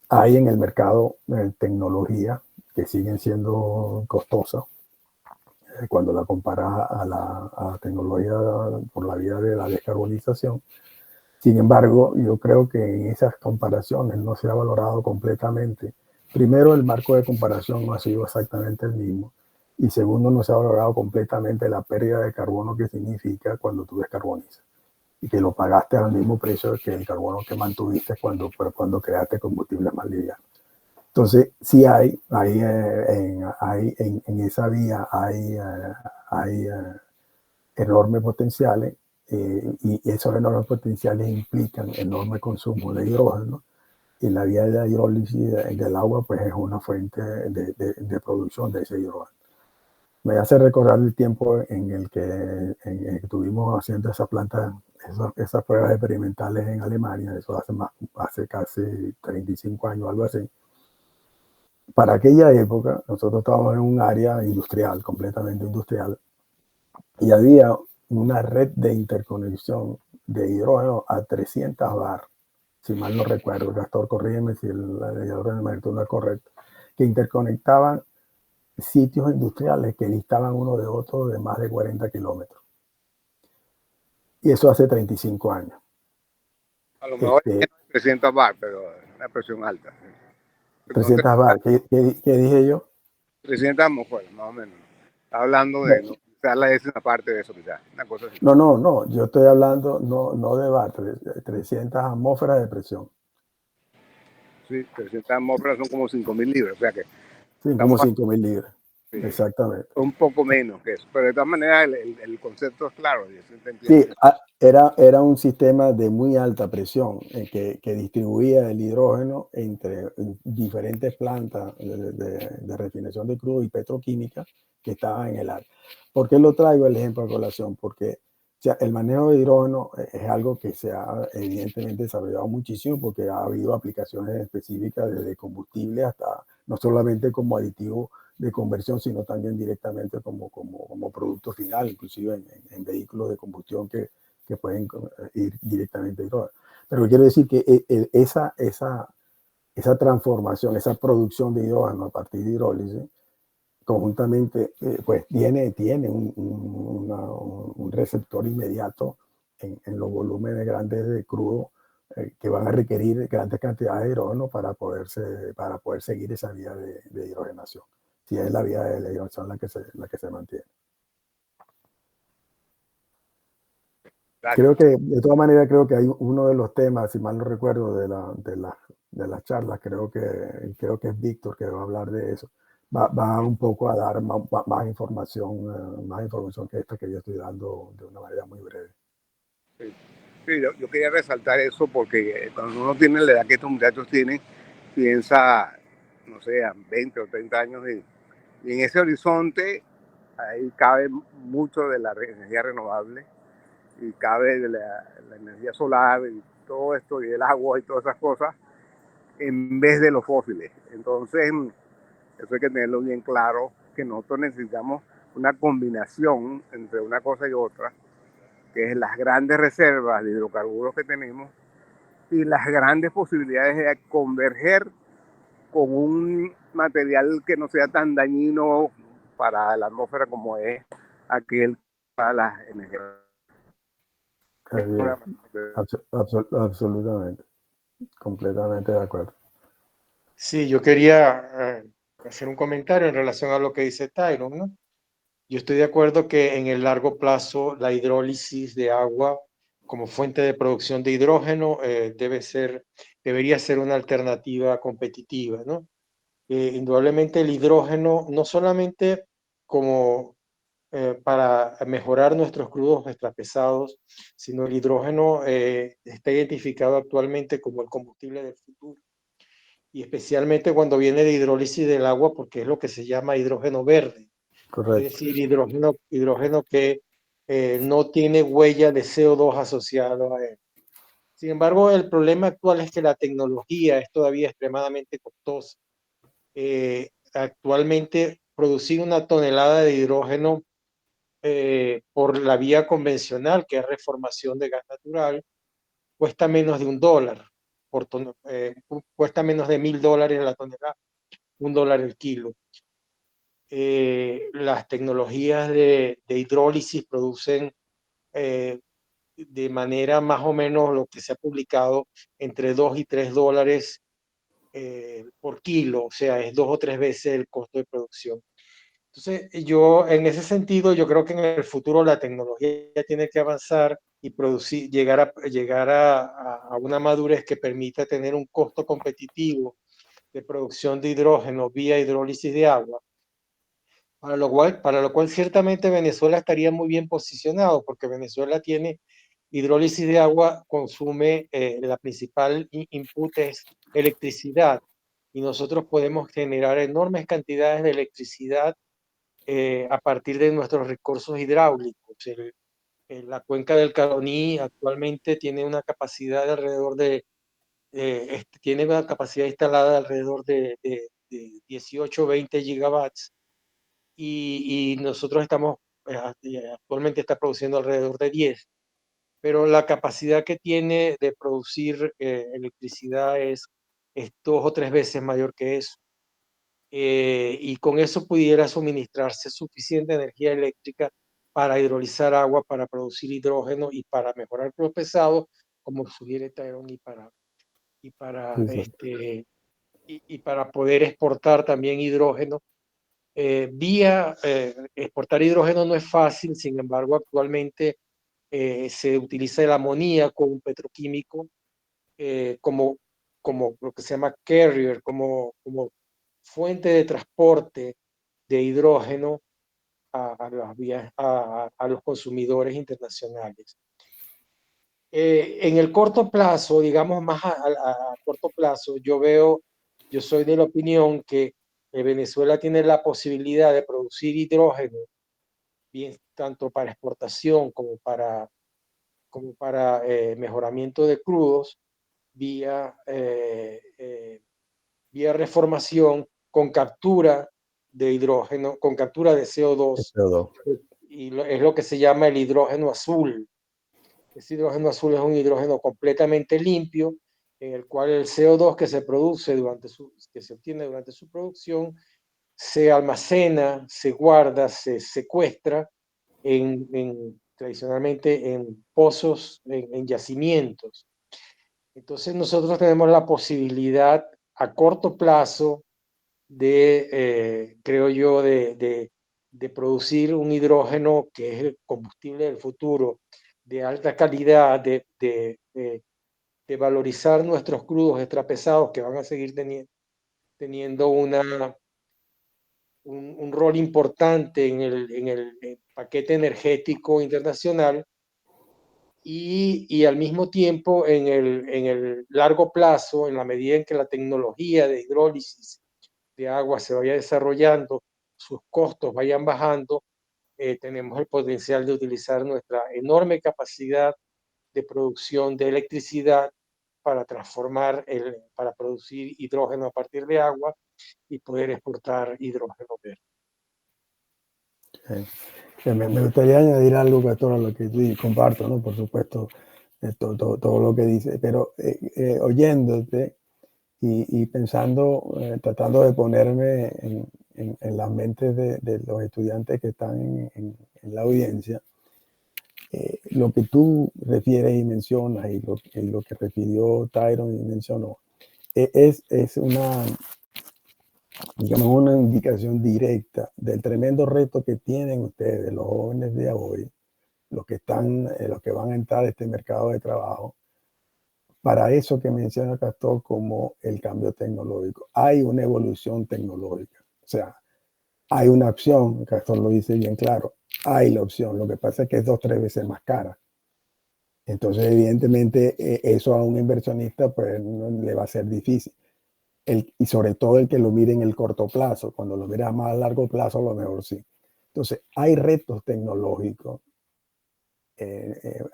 Hay en el mercado tecnologías que siguen siendo costosas cuando la comparas a la tecnología por la vía de la descarbonización. Sin embargo, yo creo que en esas comparaciones no se ha valorado completamente. Primero, el marco de comparación no ha sido exactamente el mismo. Y segundo, no se ha valorado completamente la pérdida de carbono que significa cuando tú descarbonizas, y que lo pagaste al mismo precio que el carbono que mantuviste cuando creaste combustibles más livianos. Entonces, sí en esa vía hay enormes potenciales, y esos enormes potenciales implican enorme consumo de hidrógeno, y la vía de la hidrólisis del agua pues es una fuente de producción de ese hidrógeno. Me hace recordar el tiempo en el que estuvimos haciendo esas pruebas experimentales en Alemania. Eso hace casi 35 años, algo así. Para aquella época nosotros estábamos en un área industrial, completamente industrial, y había una red de interconexión de hidrógeno a 300 bar, si mal no recuerdo, Gastón, corrígeme si el hidrógeno no es correcto, que interconectaban sitios industriales que distaban uno de otro de más de 40 kilómetros. Y eso hace 35 años. A lo mejor 300 bar, pero una presión alta. 300 bar, ¿qué dije yo? 300 atmósferas, más o menos. Está hablando de, no, quizás la décima parte de eso, quizás, una cosa así. No, yo estoy hablando no de bar, 300 atmósferas de presión. Sí, 300 atmósferas son como 5.000 libras, o sea que... Sí, como 5.000 libras. Sí, exactamente. Un poco menos que eso, pero de todas maneras el concepto es claro. Sí, era un sistema de muy alta presión que distribuía el hidrógeno entre diferentes plantas de refinación de crudo y petroquímica que estaban en el área. ¿Por qué lo traigo el ejemplo a colación? Porque el manejo de hidrógeno es algo que se ha evidentemente desarrollado muchísimo, porque ha habido aplicaciones específicas desde combustible hasta no solamente como aditivo de conversión, sino también directamente como producto final, inclusive en vehículos de combustión que pueden ir directamente a hidrógeno. Pero quiero decir que esa transformación, esa producción de hidrógeno a partir de hidrólisis, conjuntamente pues tiene un receptor inmediato en los volúmenes grandes de crudo que van a requerir grandes cantidades de hidrógeno para poder seguir esa vía de hidrogenación. Si es la vía de la hidrogenación la que se mantiene. Creo que, de todas maneras, creo que hay uno de los temas, si mal no recuerdo, de las charlas, creo que es Víctor que va a hablar de eso, va un poco a dar más información que esta que yo estoy dando de una manera muy breve. Sí, yo quería resaltar eso porque cuando uno tiene la edad que estos muchachos tienen, piensa, no sé, a 20 o 30 años y en ese horizonte ahí cabe mucho de la energía renovable y cabe de la energía solar y todo esto y el agua y todas esas cosas en vez de los fósiles. Entonces, eso hay que tenerlo bien claro, que nosotros necesitamos una combinación entre una cosa y otra, que es las grandes reservas de hidrocarburos que tenemos y las grandes posibilidades de converger con un material que no sea tan dañino para la atmósfera como es aquel para las energías. Absolutamente, completamente de acuerdo. Sí, yo quería hacer un comentario en relación a lo que dice Tyron, ¿no? Yo estoy de acuerdo que en el largo plazo la hidrólisis de agua como fuente de producción de hidrógeno debería ser una alternativa competitiva, ¿no? Indudablemente el hidrógeno, no solamente como para mejorar nuestros crudos extrapesados, sino el hidrógeno está identificado actualmente como el combustible del futuro. Y especialmente cuando viene de hidrólisis del agua, porque es lo que se llama hidrógeno verde. Correcto. Es decir, hidrógeno que no tiene huella de CO2 asociado a él. Sin embargo, el problema actual es que la tecnología es todavía extremadamente costosa. Actualmente, producir una tonelada de hidrógeno por la vía convencional, que es reformación de gas natural, cuesta menos de $1. Cuesta menos de $1.000 la tonelada, $1 el kilo. Las tecnologías de hidrólisis producen de manera más o menos lo que se ha publicado entre $2 y $3 por kilo, o sea, es 2 o 3 veces el costo de producción. Entonces, yo en ese sentido, yo creo que en el futuro la tecnología tiene que avanzar y producir, llegar a una madurez que permita tener un costo competitivo de producción de hidrógeno vía hidrólisis de agua, para lo cual ciertamente Venezuela estaría muy bien posicionado, porque Venezuela tiene hidrólisis de agua, consume, la principal input es electricidad, y nosotros podemos generar enormes cantidades de electricidad a partir de nuestros recursos hidráulicos. La cuenca del Caroní actualmente tiene una capacidad de alrededor tiene una capacidad instalada de alrededor de 18 o 20 gigawatts y nosotros actualmente está produciendo alrededor de 10, pero la capacidad que tiene de producir electricidad es 2 o 3 veces mayor que eso. Y con eso pudiera suministrarse suficiente energía eléctrica para hidrolizar agua, para producir hidrógeno y para mejorar los pesados, como sugiere Tyrone, Sí. y para poder exportar también hidrógeno. Exportar hidrógeno no es fácil, sin embargo, actualmente se utiliza el amoníaco, un petroquímico, como lo que se llama carrier, como fuente de transporte de hidrógeno a los consumidores internacionales. En el corto plazo, digamos más a corto plazo, yo soy de la opinión que Venezuela tiene la posibilidad de producir hidrógeno, bien, tanto para exportación como para mejoramiento de crudos, vía reformación con captura de hidrógeno, con captura de CO2, y es lo que se llama el hidrógeno azul. Ese hidrógeno azul es un hidrógeno completamente limpio, en el cual el CO2 que se produce que se obtiene durante su producción se almacena, se guarda, se secuestra tradicionalmente en pozos, en yacimientos. Entonces nosotros tenemos la posibilidad a corto plazo creo yo, de producir un hidrógeno que es el combustible del futuro, de alta calidad, de valorizar nuestros crudos extrapesados, que van a seguir teniendo un rol importante en el paquete energético internacional, y al mismo tiempo en el largo plazo, en la medida en que la tecnología de hidrólisis de agua se vaya desarrollando, sus costos vayan bajando, tenemos el potencial de utilizar nuestra enorme capacidad de producción de electricidad para para producir hidrógeno a partir de agua y poder exportar hidrógeno verde. Me gustaría añadir algo, Castor, a lo que tú comparto, ¿no? Por supuesto, todo lo que dice, pero oyéndote y pensando, tratando de ponerme en las mentes de los estudiantes que están en la audiencia, lo que tú refieres y mencionas y lo que refirió Tyron y mencionó, es una, digamos, una indicación directa del tremendo reto que tienen ustedes, los jóvenes de hoy, los que van a entrar a este mercado de trabajo, para eso que menciona Castor como el cambio tecnológico. Hay una evolución tecnológica, o sea, hay una opción, Castor lo dice bien claro, hay la opción, lo que pasa es que es 2 o 3 veces más cara. Entonces, evidentemente, eso a un inversionista pues no le va a ser difícil. Y sobre todo el que lo mire en el corto plazo, cuando lo mira a más largo plazo, a lo mejor sí. Entonces, hay retos tecnológicos.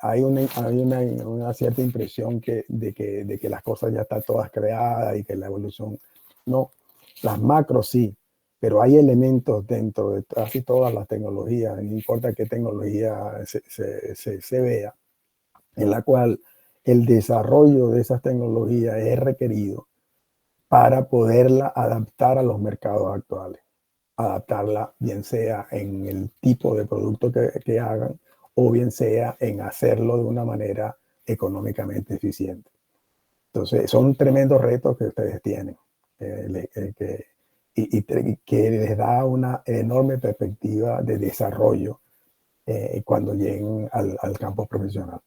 Hay una cierta impresión de que las cosas ya están todas creadas y que la evolución no. Las macros sí, pero hay elementos dentro de casi todas las tecnologías, no importa qué tecnología se vea, en la cual el desarrollo de esas tecnologías es requerido para poderla adaptar a los mercados actuales. Adaptarla bien sea en el tipo de producto que hagan o bien sea en hacerlo de una manera económicamente eficiente. Entonces, son tremendos retos que ustedes tienen y que les da una enorme perspectiva de desarrollo cuando lleguen al campo profesional.